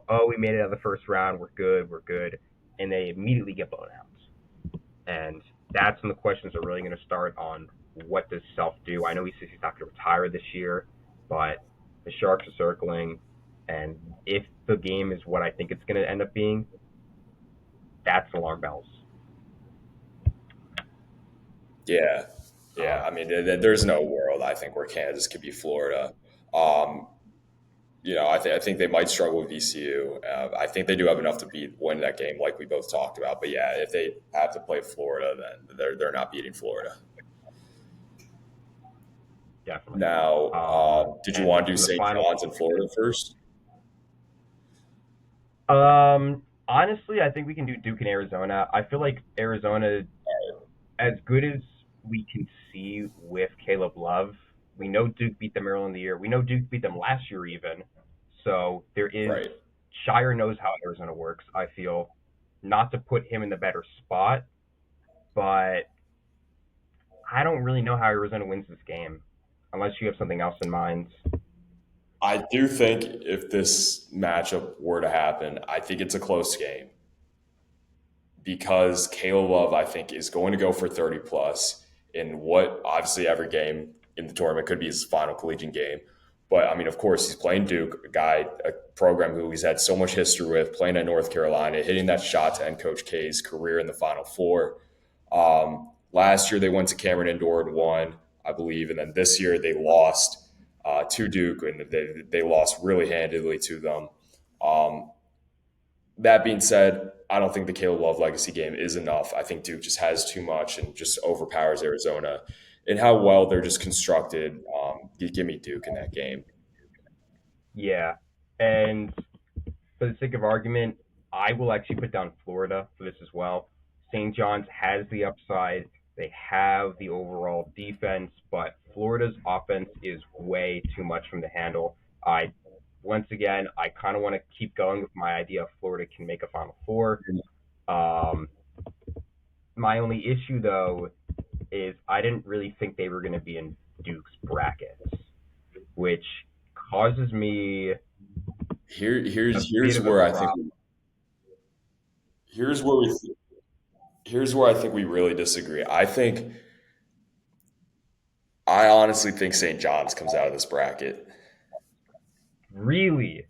oh, we made it out of the first round, we're good, and they immediately get blown out. And that's when the questions are really going to start on what does Self do. I know he says he's not going to retire this year, but the Sharks are circling, and if the game is what I think it's going to end up being, that's alarm bells. Yeah. Yeah. Um, I mean, there's no world, I think, where Kansas could be Florida. Um, I think they might struggle with VCU. I think they do have enough to win that game, like we both talked about. But yeah, if they have to play Florida, then they're not beating Florida. Definitely. Now, did you And want to do in the St. final, John's in Florida first? honestly, I think we can do Duke and Arizona. I feel like Arizona, as good as we can see with Caleb Love, we know Duke beat them early in the year. We know Duke beat them last year even. So there is Right. Shire knows how Arizona works. I feel not to put him in the better spot, but I don't really know how Arizona wins this game, unless you have something else in mind. I do think if this matchup were to happen, I think it's a close game because Caleb Love, I think, is going to go for 30 plus in what obviously every game in the tournament could be his final collegiate game. But I mean, of course, he's playing Duke, a program who he's had so much history with, playing at North Carolina, hitting that shot to end Coach K's career in the Final Four. Last year, they went to Cameron Indoor and won, I believe. And then this year, they lost to Duke, and they lost really handedly to them. Um, That being said, I don't think the Caleb Love legacy game is enough. I think Duke just has too much and just overpowers Arizona and how well they're just constructed. Give me Duke in that game. Yeah. And for the sake of argument, I will actually put down Florida for this as well. St. John's has the upside. They have the overall defense, but Florida's offense is way too much from the handle. I Once again, I kind of want to keep going with my idea of Florida can make a Final Four. Um, my only issue though is I didn't really think they were going to be in Duke's brackets, which causes me Here, a bit here's of a where I think problem. here's where we here's where I think we really disagree. I honestly think St. John's comes out of this bracket. Really,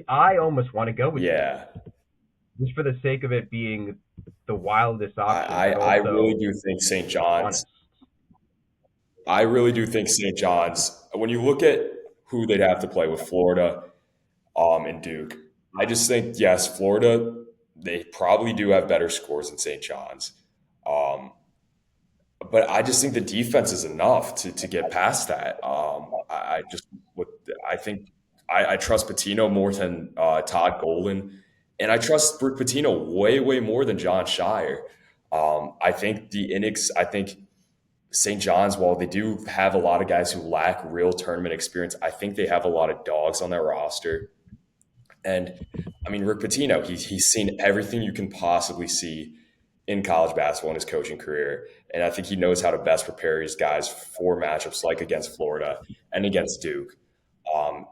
I almost want to go with Duke, Yeah, just for the sake of it being the wildest I, option, I, but I really also do think St. John's. honest. I really do think St. John's. When you look at who they'd have to play with Florida, and Duke, I just think yes, Florida. They probably do have better scores than St. John's. Um, but I just think the defense is enough to get past that. I just what I think I trust Patino more than Todd Golden, and I trust Rick Patino way more than John Shire. I think I think St. John's, while they do have a lot of guys who lack real tournament experience, I think they have a lot of dogs on their roster. And I mean, Rick Pitino, he's seen everything you can possibly see in college basketball in his coaching career. And I think he knows how to best prepare his guys for matchups like against Florida and against Duke.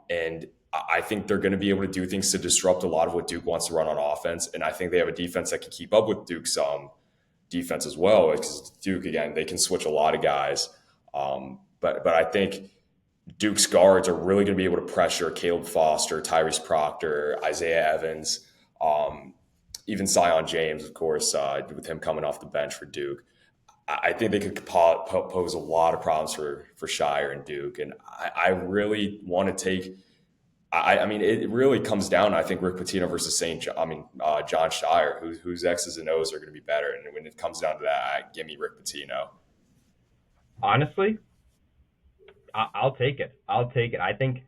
And I think they're going to be able to do things to disrupt a lot of what Duke wants to run on offense. And I think they have a defense that can keep up with Duke's defense as well. Because Duke, again, they can switch a lot of guys. But I think Duke's guards are really going to be able to pressure Caleb Foster, Tyrese Proctor, Isaiah Evans, um, even Sion James, of course, with him coming off the bench for Duke. I think they could pose a lot of problems for Shire and Duke. And I really want to take. I mean, it really comes down. I think Rick Pitino versus John Shire, whose X's and O's are going to be better. And when it comes down to that, give me Rick Pitino. Honestly, I'll take it. I'll take it. I think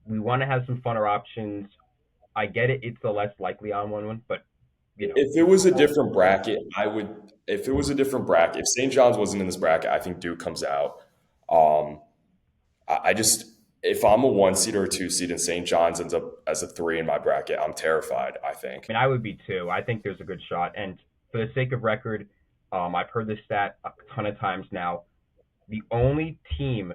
we want to have some funner options. I get it. It's the less likely on one, but If it was a different bracket, I would. If it was a different bracket, if St. John's wasn't in this bracket, I think Duke comes out. Um, I just, if I'm a one seed or a two seed and St. John's ends up as a three in my bracket, I'm terrified. I think. I would be too. I think there's a good shot. And for the sake of record, I've heard this stat a ton of times now. The only team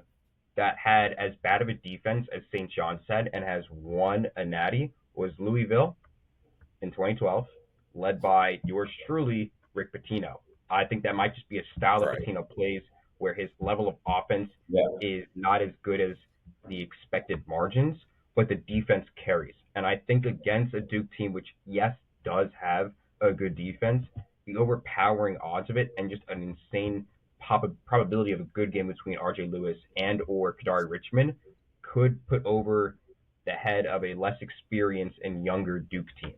that had as bad of a defense as St. John's had and has won a natty was Louisville in 2012, led by yours truly, Rick Pitino. I think that might just be a style that Right. Pitino plays where his level of offense Yeah. is not as good as the expected margins, but the defense carries. And I think against a Duke team, which, yes, does have a good defense, the overpowering odds of it and just an insane probability of a good game between RJ Lewis and or Kadari Richmond could put over the head of a less experienced and younger Duke team.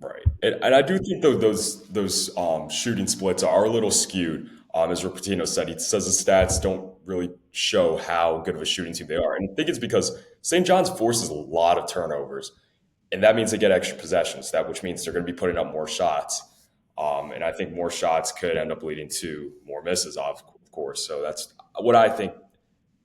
Right, and I do think those shooting splits are a little skewed. As Rapatino said, he says the stats don't really show how good of a shooting team they are, and I think it's because St. John's forces a lot of turnovers, and that means they get extra possessions. That which means they're going to be putting up more shots, and I think more shots could end up leading to more misses, of course. So that's what I think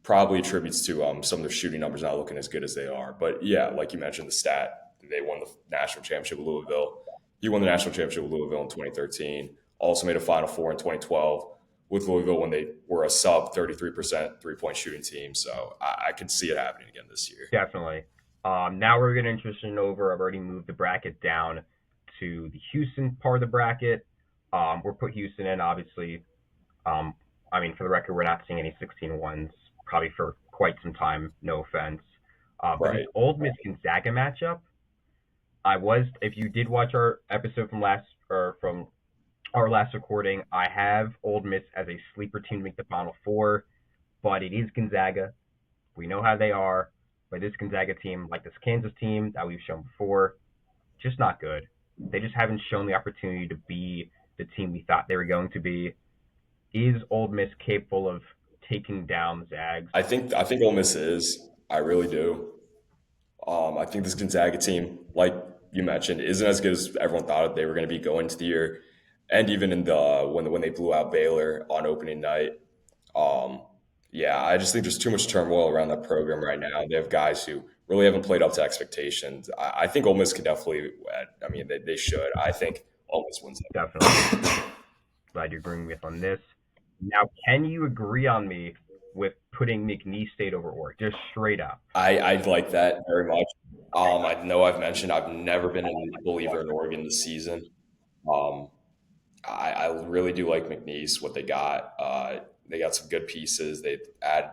probably attributes to some of their shooting numbers not looking as good as they are. But yeah, like you mentioned, the stat they won the national championship with Louisville. He won the national championship with Louisville in 2013. Also made a Final Four in 2012 with Louisville when they were a sub 33% 3-point shooting team. So I could see it happening again this year. Definitely. Now we're going to transition over. I've already moved the bracket down to the Houston part of the bracket. We'll put Houston in, obviously. Um, for the record, we're not seeing any 16-1s probably for quite some time. No offense. But this Right. Old Miss Gonzaga matchup, if you did watch our episode from our last recording, I have Old Miss as a sleeper team to make the Final Four, but it is Gonzaga. We know how they are. But this Gonzaga team, like this Kansas team that we've shown before, just not good. They just haven't shown the opportunity to be the team we thought they were going to be. Is Old Miss capable of taking down the Zags? I think Ole Miss is. I really do. I think this Gonzaga team, like you mentioned, isn't as good as everyone thought they were going to be going into the year, and even in the when they blew out Baylor on opening night. Um, yeah, I just think there's too much turmoil around that program right now. They have guys who really haven't played up to expectations. I think Ole Miss could definitely. I mean, they should. I think Ole Miss wins Definitely. it. Glad you're agreeing with on this. Now, can you agree on me with putting McNeese State over Oregon? Just straight up. I like that very much. I know I've mentioned I've never been a believer in Oregon this season. Um, I really do like McNeese, what they got. They got some good pieces. They add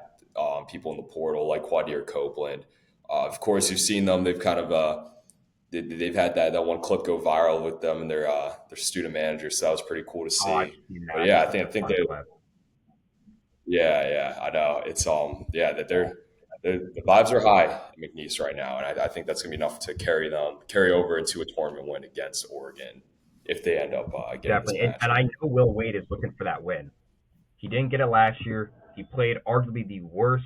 people in the portal like Quadir Copeland. Of course, you've seen them. They've kind of they've had that one clip go viral with them and their student manager. So that was pretty cool to Oh, I've see. seen But that. yeah, It's I such think a I think fun they clip. yeah, I know it's yeah that the vibes are high at McNeese right now, and I think that's gonna be enough to carry over into a tournament win against Oregon if they end up getting this Definitely. And matchup. I know Will Wade is looking for that win. He didn't get it last year. He played arguably the worst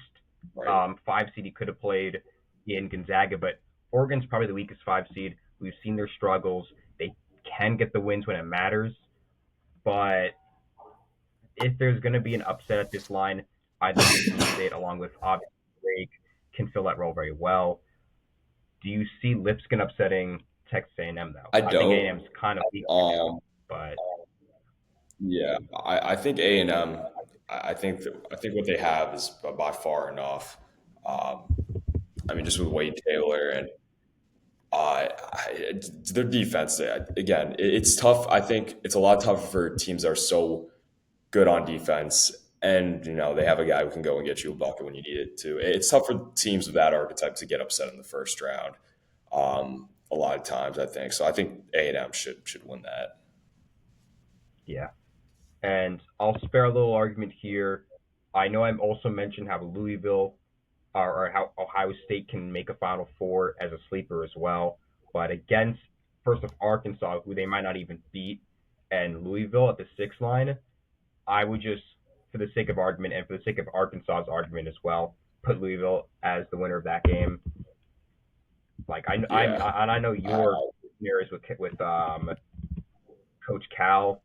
Right. five seed he could have played in Gonzaga, but Oregon's probably the weakest five seed. We've seen their struggles. They can get the wins when it matters, but if there's going to be an upset at this line, I think McNeese State, along with obviously Drake, can fill that role very well. Do you see Lipscomb upsetting Texas A&M though? I I think don't. A&M's kind of weak right now, Um, but yeah, I think A&M. I think what they have is by far enough. Um, I mean, just with Wade Taylor and their defense. Again, it's tough. I think it's a lot tougher for teams that are so good on defense, and they have a guy who can go and get you a bucket when you need it to. It's tough for teams of that archetype to get upset in the first round. A lot of times, I think. So I think A&M should win that. yeah. And I'll spare a little argument here. I know I'm also mentioned how Louisville or how Ohio State can make a Final Four as a sleeper as well. But against first of Arkansas, who they might not even beat, and Louisville at the six line, I would just, for the sake of argument and for the sake of Arkansas's argument as well, put Louisville as the winner of that game. Like Yeah, I know I, your scenarios with Coach Cal.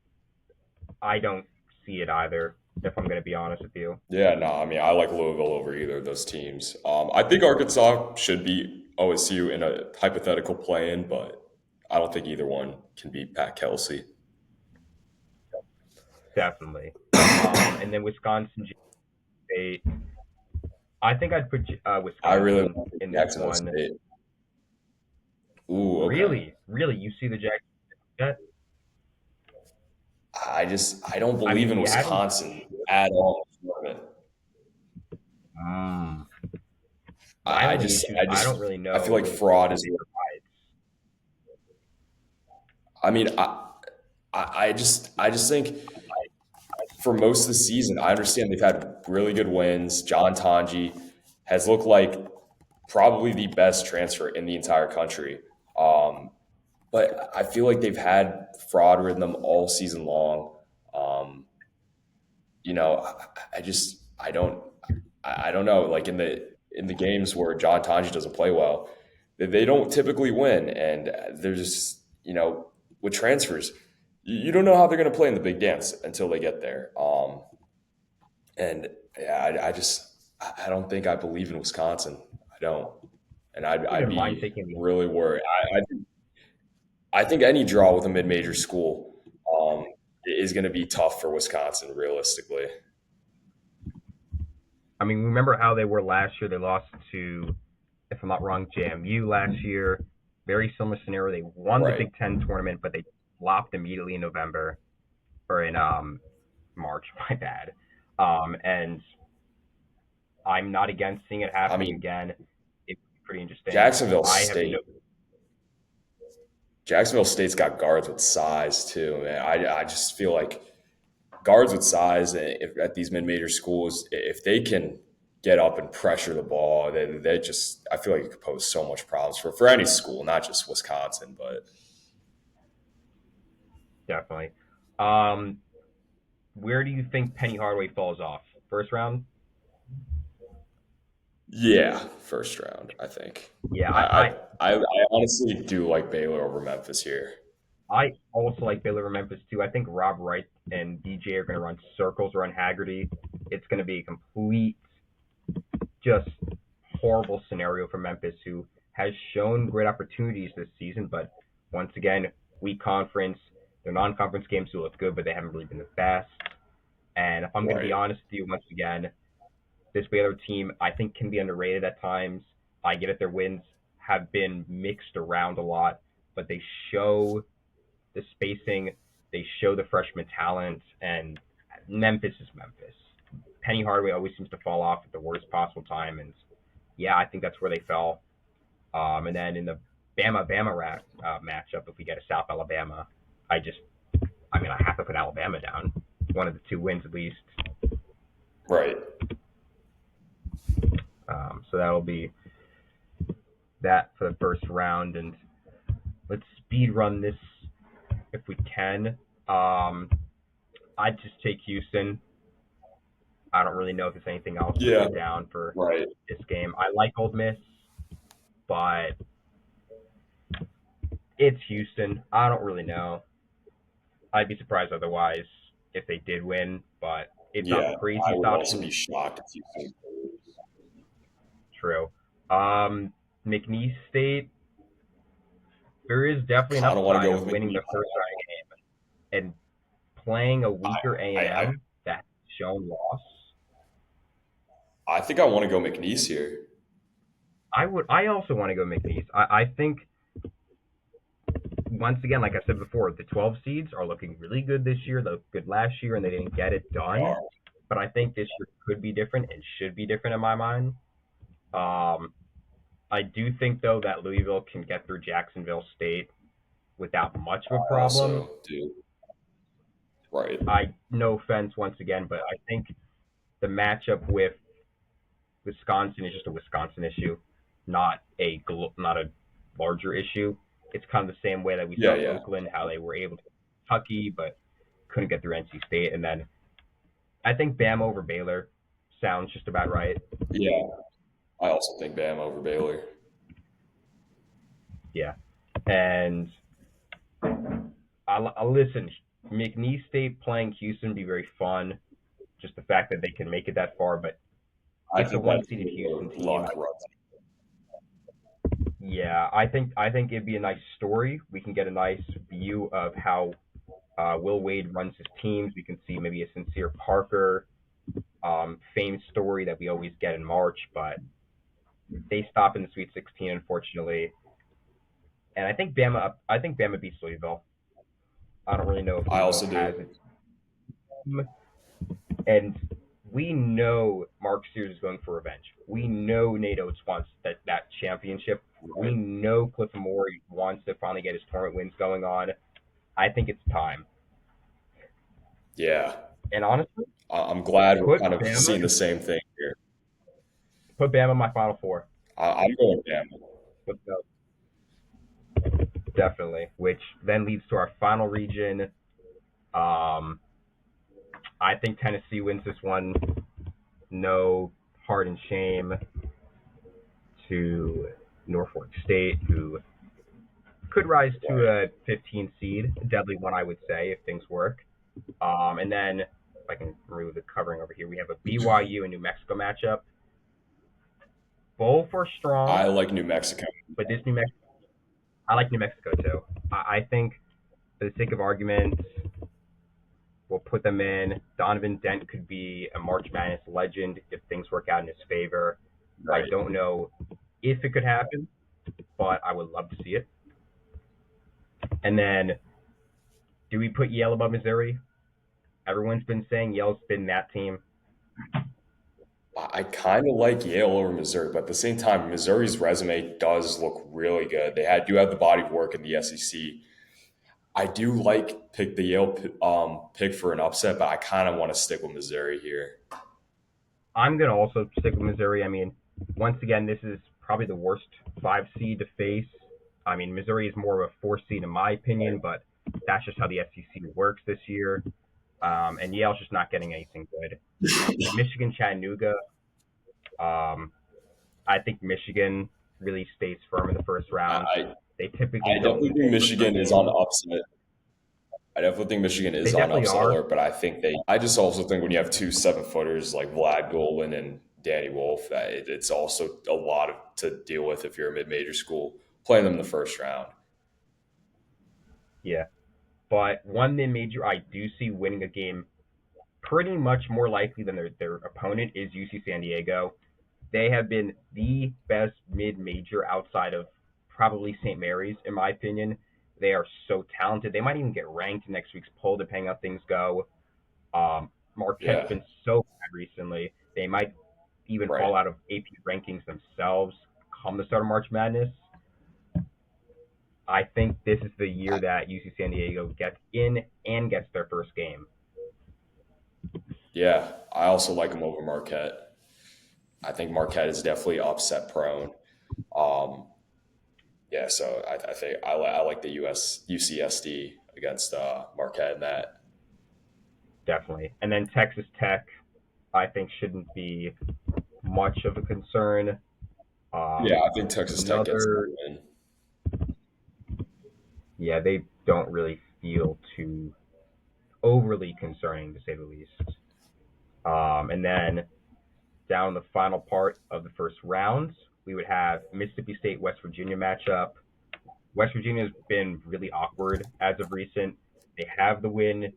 I don't see it either. If I'm going to be honest with you. yeah. No, I mean I like Louisville over either of those teams. I think Arkansas should beat OSU in a hypothetical play-in, but I don't think either one can beat Pat Kelsey. Definitely. And then Wisconsin State. I think I'd put I really Wisconsin like in this Jacksonville one. State. Ooh, okay. Really, you see the Jack? That I don't I believe mean, in we haven't. Wisconsin at all. Mm. My I, I only just issue is I I don't just really I feel like know fraud who is. they provide. I mean, I just think for most of the season, I understand they've had really good wins. John Tanji has looked like probably the best transfer in the entire country. Um, but I feel like they've had fraud with them all season long. Um, I just I don't know. Like in the games where John Tanji doesn't play well, they don't typically win, and there's with transfers, you don't know how they're going to play in the big dance until they get there. And yeah, I just I don't think I believe in Wisconsin. I don't, and I'd Even mind be taking the really worried. I think any draw with a mid-major school is going to be tough for Wisconsin, realistically. I mean, remember how they were last year? They lost to, if I'm not wrong, JMU last year. Very similar scenario. They won the Right. Big Ten tournament, but they flopped immediately in November or in March. My bad. And I'm not against seeing it I happening mean, again. It's pretty interesting. Jacksonville I have no. State. Jacksonville State's got guards with size too, man. I just feel like guards with size at these mid-major schools, if they can get up and pressure the ball. They just, I feel like it could pose so much problems for any school, not just Wisconsin, but Definitely. Um, where do you think Penny Hardaway falls off? First round? yeah, first round, I think. Yeah, I I honestly do like Baylor over Memphis here. I also like Baylor or Memphis too. I think Rob Wright and DJ are going to run circles around Haggerty. It's going to be a complete, just horrible scenario for Memphis, who has shown great opportunities this season, but once again, weak conference. Their non-conference games do look good, but they haven't really been the best. And if I'm going to be Right. honest with you, once again, this Baylor team I think can be underrated at times. I get it; their wins have been mixed around a lot, but they show the spacing, they show the freshman talent, and Memphis is Memphis. Penny Hardaway always seems to fall off at the worst possible time, and yeah, I think that's where they fell. And then in the matchup, if we get a South Alabama, I just, I mean, I have to put Alabama down. One of the two wins at least. Right. So that'll be that for the first round, and let's speed run this if we can. I'd just take Houston. I don't really know if there's anything else to Yeah. put down for Right. this game. I like Old Miss, but it's Houston. I don't really know. I'd be surprised otherwise if they did win, but it's not the Yeah. I craziest would also be option. shocked if you. True. McNeese State, there is I definitely an kind of want to upside go of with winning McNeese. the first round game and playing a weaker I A&M that's shown loss. I think I want to go McNeese here. I also want to go McNeese. I think once again, like I said before, the 12 seeds are looking really good this year. They looked good last year, and they didn't get it They done. are. But I think this year could be different and should be different in my mind. Um, I do think though that Louisville can get through Jacksonville State without much of a I problem. also do. Right. I no offense once again, but I think the matchup with Wisconsin is just a Wisconsin issue, not a larger issue. It's kind of the same way that we Yeah. saw Yeah. Oakland, how they were able to Kentucky, but couldn't get through NC State. And then I think Bama over Baylor sounds just about right. Yeah. I also think Bam over Baylor. Yeah. And I'll listen. McNeese State playing Houston would be very fun. Just the fact that they can make it that far, but I it's a think that's one-seeded Houston team. luck runs. Yeah, I think it'd be a nice story. We can get a nice view of how Will Wade runs his teams. We can see maybe a sincere Parker fame story that we always get in March, but they stop in the Sweet 16, unfortunately. And I think Bama beats Louisville. I don't really know if I Louisville also has do. its team, and we know Mark Sears is going for revenge. We know Nate Oates wants that championship. Right. We know Cliff Amore wants to finally get his tournament wins going on. I think it's time. Yeah. And honestly, I'm glad we're put kind of Bama seeing the same thing here. put Bama in my Final Four. I'm going Bam. Let's go. Definitely. Which then leads to our final region. Um, I think Tennessee wins this one. No heart and shame to Norfolk State, who could rise to Right. a 15 seed. Deadly one, I would say, if things work. And then, if I can remove the covering over here, we have a BYU and New Mexico matchup. Both are I strong, like New Mexico. but this New Mexico, I like New Mexico too. I think, for the sake of argument, we'll put them in. Donovan Dent could be a March Madness legend if things work out in his favor. I Right. don't know if it could happen, but I would love to see it. And then, do we put Yale above Missouri? Everyone's been saying Yale's been that team. I kind of like Yale over Missouri, but at the same time, Missouri's resume does look really good. Do have the body of work in the SEC. I do like pick the Yale pick for an upset, but I kind of want to stick with Missouri here. I'm gonna also stick with Missouri. I mean, once again, this is probably the worst 5 seed to face. I mean, Missouri is more of a 4 seed in my opinion, but that's just how the SEC works this year. And Yale's just not getting anything good. Michigan, Chattanooga. Um, I think Michigan really stays firm in the first round. I They typically I don't definitely lose think their first round Michigan is on games. upset. I definitely think Michigan They is on definitely upset are. alert, but I think they. I just also think when you have two 7-footers like Vlad Goldman and Danny Wolf, that it's also a lot to deal with if you're a mid-major school playing them in the first round. Yeah. But one mid major I do see winning a game pretty much more likely than their opponent is UC San Diego. They have been the best mid major outside of probably St. Mary's, in my opinion. They are so talented. They might even get ranked in next week's poll, depending on how things go. Marquette's Yeah, been so bad recently. They might even right. fall out of AP rankings themselves come the start of March Madness. I think this is the year that UC San Diego gets in and gets their first game. Yeah, I also like them over Marquette. I think Marquette is definitely upset prone. Um, yeah, so I think I like the UCSD against Marquette in that. Definitely. And then Texas Tech, I think, shouldn't be much of a concern. Yeah, Um, I think Texas Tech gets that another, win. yeah, they don't really feel too overly concerning, to say the least. And then down the final part of the first round, we would have Mississippi State West Virginia matchup. West Virginia has been really awkward as of recent. They have the win.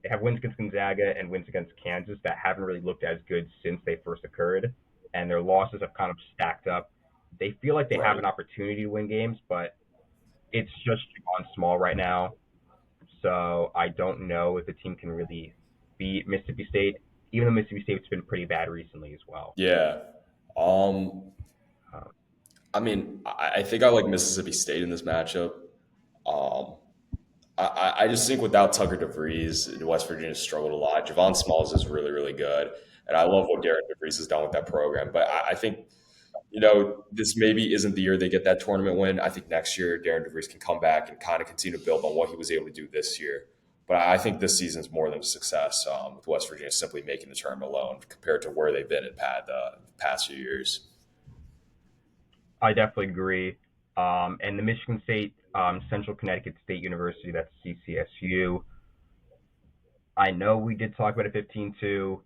They have wins against Gonzaga and wins against Kansas that haven't really looked as good since they first occurred, and their losses have kind of stacked up. They feel like they have Right. an opportunity to win games, but it's just Javon Small right now. So I don't know if the team can really beat Mississippi State, even though Mississippi State's been pretty bad recently as well. Yeah. Um, Um, I mean, I think I like Mississippi State in this matchup. Um, I just think without Tucker DeVries, West Virginia struggled a lot. Javon Smalls is really, really good. And I love what Darren DeVries has done with that program. But I think, this maybe isn't the year they get that tournament win. I think next year Darren DeVries can come back and kind of continue to build on what he was able to do this year. But I think this season's more than a success with West Virginia simply making the tournament alone compared to where they've been in the past few years. I definitely agree. And the Michigan State Central Connecticut State University, that's CCSU. I know we did talk about a 15-2.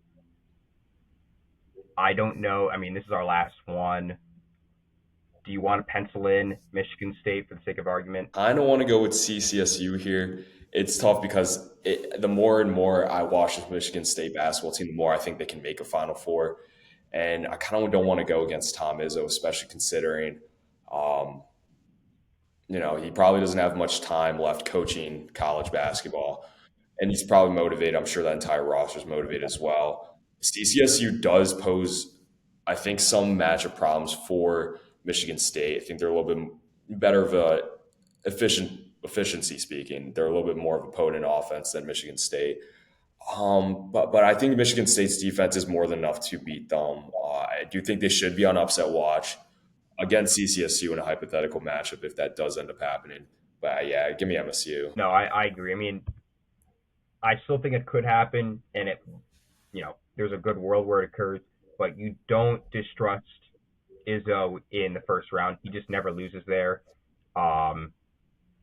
I don't know. I mean, this is our last one. Do you want to pencil in Michigan State for the sake of argument? I don't want to go with CCSU here. It's tough because the more and more I watch this Michigan State basketball team, the more I think they can make a Final Four. And I kind of don't want to go against Tom Izzo, especially considering, um, he probably doesn't have much time left coaching college basketball. And he's probably motivated. I'm sure that entire roster is motivated as well. CCSU does pose, I think, some matchup problems for Michigan State. I think they're a little bit better of a efficiency speaking. They're a little bit more of a potent offense than Michigan State. But I think Michigan State's defense is more than enough to beat them. I do think they should be on upset watch against CCSU in a hypothetical matchup if that does end up happening. But yeah, give me MSU. No, I agree. I mean, I still think it could happen, and there's a good world where it occurs, but you don't distrust Izzo in the first round. He just never loses there. Um,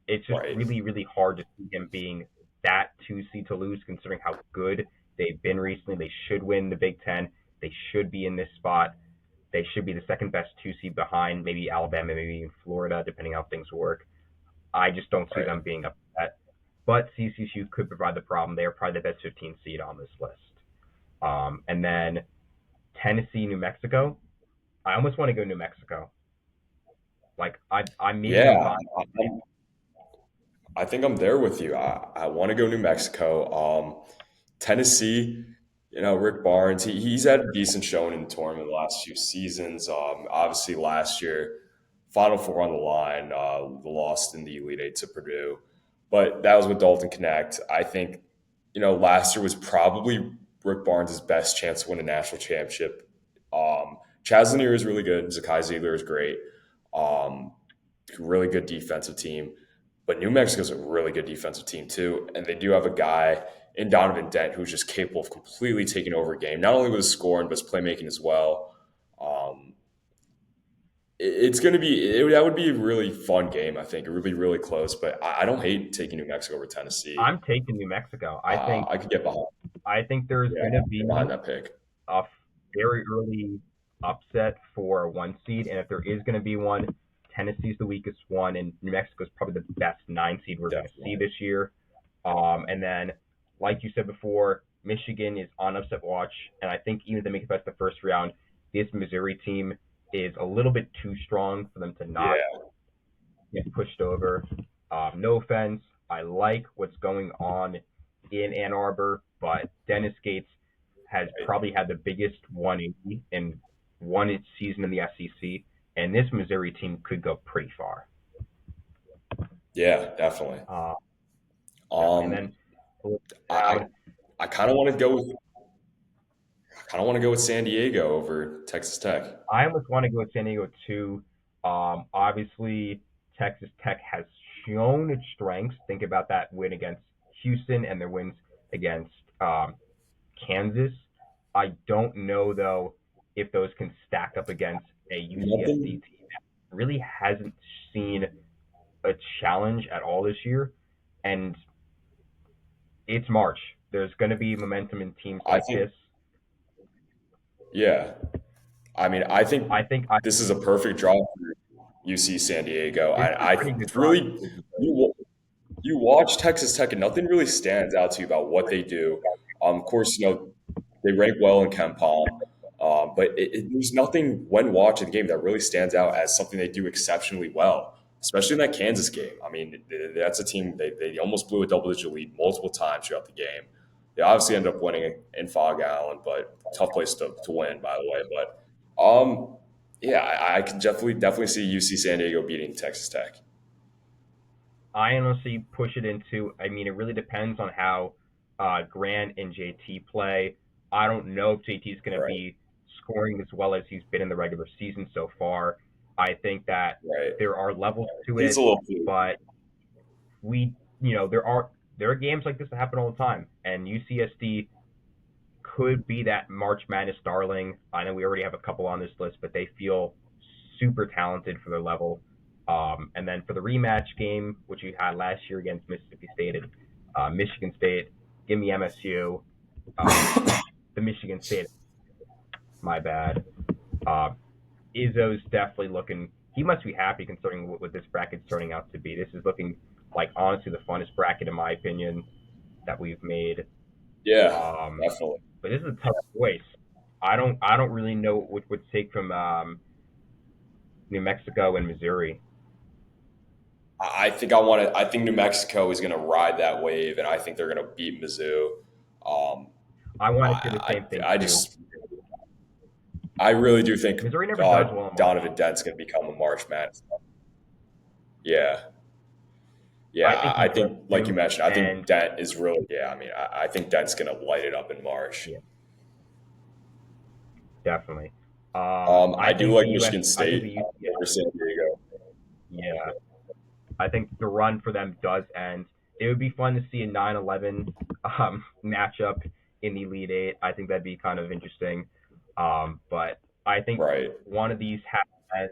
it's just Right. really, really hard to see him being that 2 seed to lose, considering how good they've been recently. They should win the Big Ten. They should be in this spot. They should be the second best 2 seed behind maybe Alabama, maybe even Florida, depending on how things work. I just don't see Right. them being upset. But CCSU could provide the problem. They are probably the best 15 seed on this list. And then Tennessee, New Mexico. I almost want to go New Mexico. Like maybe I'm Yeah, biased. I think I'm there with you. I want to go New Mexico. Tennessee, Rick Barnes, he's had a decent showing in the tournament the last few seasons. Obviously, last year, Final Four on the line, lost in the Elite Eight to Purdue. But that was with Dalton Connect. I think, last year was probably Rick Barnes' best chance to win a national championship Chaz Lanier is really good. Zakai Ziegler is great. Um, really good defensive team. But New Mexico's a really good defensive team too, and they do have a guy in Donovan Dent who's just capable of completely taking over a game, not only with his scoring but his playmaking as well. Um, it's going to be that would be a really fun game. I think it would be really close, but I don't hate taking New Mexico over Tennessee. I'm taking New Mexico. I think I could get behind. there's Yeah, going to get behind be that pick. a very early upset for a one seed, and if there is going to be one, Tennessee's the weakest one, and New Mexico's probably the best nine seed we're going to see Definitely. this year. And then, like you said before, Michigan is on upset watch, and I think even if they make it past the first round, this Missouri team is a little bit too strong for them to not Yeah. get pushed over. No offense, I like what's going on in Ann Arbor, but Dennis Gates has probably had the biggest 180 in one season in the SEC, and this Missouri team could go pretty far. Yeah, definitely. Uh, Definitely. And Um, then further I down, I kind of want to go with San Diego over Texas Tech. I almost want to go with San Diego too. Obviously, Texas Tech has shown its strengths. Think about that win against Houston and their wins against Kansas. I don't know though if those can stack up against a UCSD Nothing. team that really hasn't seen a challenge at all this year, and it's March. There's going to be momentum in teams I like think. this. Yeah. I mean, I think I think I this is a perfect draw for UC San Diego. This is a I pretty good draw. really you watch Texas Tech and nothing really stands out to you about what they do. Of course, they rank well in Ken Palm, but there's nothing when watching the game that really stands out as something they do exceptionally well, especially in that Kansas game. I mean, that's a team they almost blew a double digit lead multiple times throughout the game. They obviously ended up winning in Fog Island, but tough place to win, by the way. But yeah, I can definitely see UC San Diego beating Texas Tech. I honestly push it into. I mean, it really depends on how Grant and JT play. I don't know if JT is going to Right, be scoring as well as he's been in the regular season so far. I think that right. there are levels to He's it, a little blue. but there are games like this that happen all the time, and UCSD could be that March Madness darling. I know we already have a couple on this list, but they feel super talented for their level. And then for the rematch game, which we had last year against Mississippi State and Michigan State, give me MSU. The Michigan State, my bad. Uh, Izzo's definitely looking. He must be happy considering what this bracket's turning out to be. This is looking like honestly the funnest bracket in my opinion that we've made. Yeah, Um, definitely. but this is a tough choice. I don't really know what would take from New Mexico and Missouri. I think I want to. I think New Mexico is going to ride that wave, and I think they're going to beat Mizzou. Um, I want to say the same thing I too. just, I really do think Missouri never does well in March. Donovan Dent's going to become a March Madness. Yeah, yeah. I think he I could think, like you too, mentioned, I think and Dent is really. Yeah, I mean, I think Dent's going to light it up in March. yeah, definitely. I I do think like the US. Michigan I think State the UCS. over San Diego. Yeah, I think the run for them does end. It would be fun to see a 9-11 matchup in the Elite Eight. I think that'd be kind of interesting. But I think Right. one of these has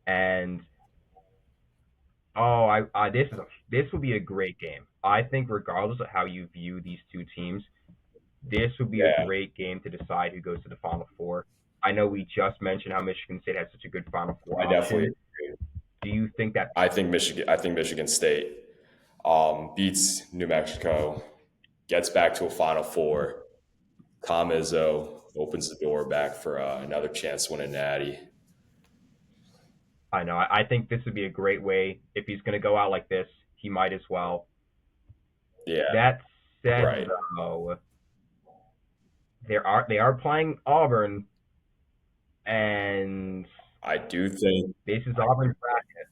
and oh, this would be a great game. I think regardless of how you view these two teams, this would be a Yeah, great game to decide who goes to the Final Four. I know we just mentioned how Michigan State has such a good Final Four I definitely. option. Do you think that I think Michigan. I think Michigan State beats New Mexico, gets back to a Final Four. Tom Izzo opens the door back for another chance to win a Natty. I know I think this would be a great way if he's going to go out like this, he might as well. Yeah, That said, right. though, they are playing Auburn, and I do think. this is Auburn bracket.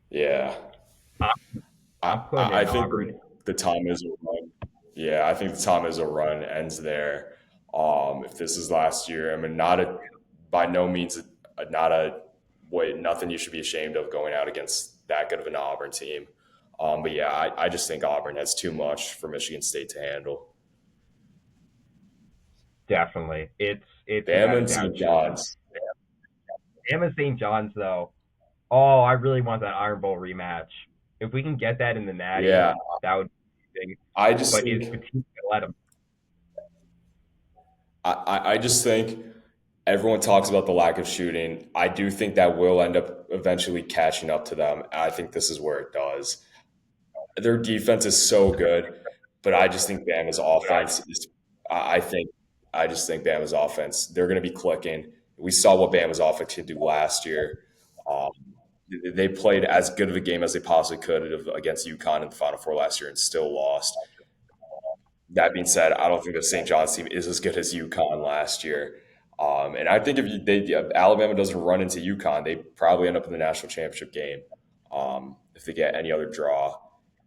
Yeah, I'm putting I in think Auburn. the Tom Izzo run. Yeah, I think the Tom Izzo run ends there. If this is last year, I mean, not a by no means not a way nothing you should be ashamed of going out against that good of an Auburn team. But yeah, I just think Auburn has too much for Michigan State to handle. Definitely. It's Bama without a and doubt St. true. John's. Bama St. John's though. Oh, I really want that Iron Bowl rematch. If we can get that in the Natty, Yeah, that would be amazing. I just But is think Batista gonna let him? I just think everyone talks about the lack of shooting. I do think that will end up eventually catching up to them. I think this is where it does. Their defense is so good, but I just think Bama's offense is. I think I just think Bama's offense. They're going to be clicking. We saw what Bama's offense could do last year. Um, they played as good of a game as they possibly could against UConn in the Final Four last year and still lost. That being said, I don't think the St. John's team is as good as UConn last year. And I think if Alabama doesn't run into UConn, they probably end up in the national championship game if they get any other draw.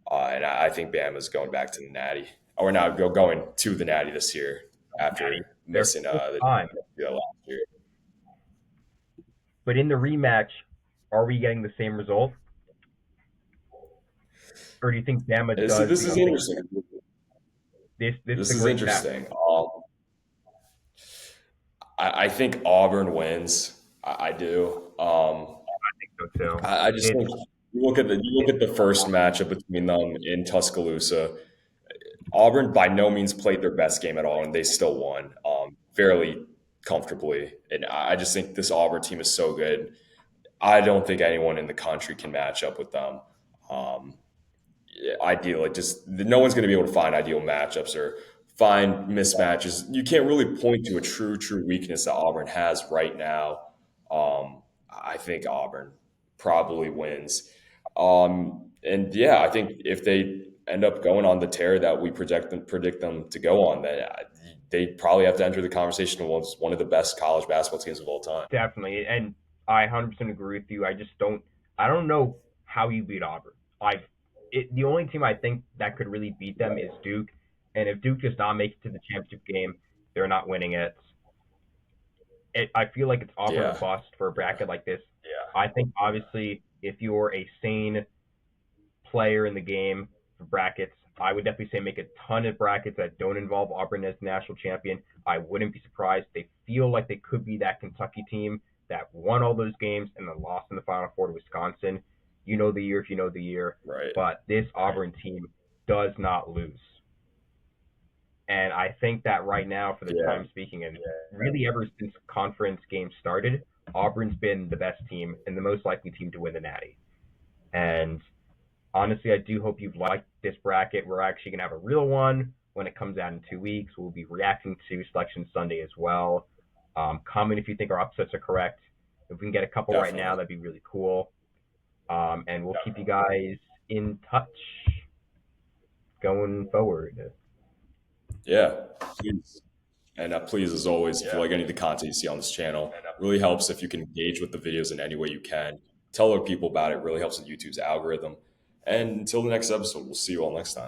And I think Bama's going back to the Natty, or now going to the Natty this year Natty. after Their missing first time. last year. But in the rematch, are we getting the same result? Or do you think Bama See, does this is something? interesting. This is This a is great test. interesting. I think Auburn wins. I do. I think so too. I just It's think you look at the first matchup between them in Tuscaloosa. Auburn by no means played their best game at all, and they still won fairly comfortably. And I just think this Auburn team is so good. I don't think anyone in the country can match up with them. Um, ideal. Like just no one's going to be able to find ideal matchups or find mismatches. You can't really point to a true weakness that Auburn has right now. I think Auburn probably wins. And yeah, I think if they end up going on the tear that we predict them to go on, then they probably have to enter the conversation as one of the best college basketball teams of all time. definitely, and I 100% agree with you. I don't know how you beat Auburn. The only team I think that could really beat them is Duke, and if Duke does not make it to the championship game, they're not winning it. I feel like it's Auburn or Yeah, bust for a yeah, bracket like this. I think obviously if you're a sane player in the game for brackets, I would definitely say make a ton of brackets that don't involve Auburn as national champion. I wouldn't be surprised. They feel like they could be that Kentucky team that won all those games and then lost in the Final Four to Wisconsin. You know the year if you know the year. right. But this Auburn team does not lose. And I think that right now, for the Yeah, time speaking, and really ever since conference games started, Auburn's been the best team and the most likely team to win the Natty. And honestly, I do hope you've liked this bracket. We're actually going to have a real one when it comes out in 2 weeks. We'll be reacting to Selection Sunday as well. Comment if you think our upsets are correct. If we can get a couple right now, definitely. that'd be really cool. And we'll keep you guys in touch going forward. Yeah, please. And please, as always, if you like any of the content you see on this channel, really helps if you can engage with the videos in any way you can. Tell other people about it. Really helps with YouTube's algorithm. And until the next episode, we'll see you all next time.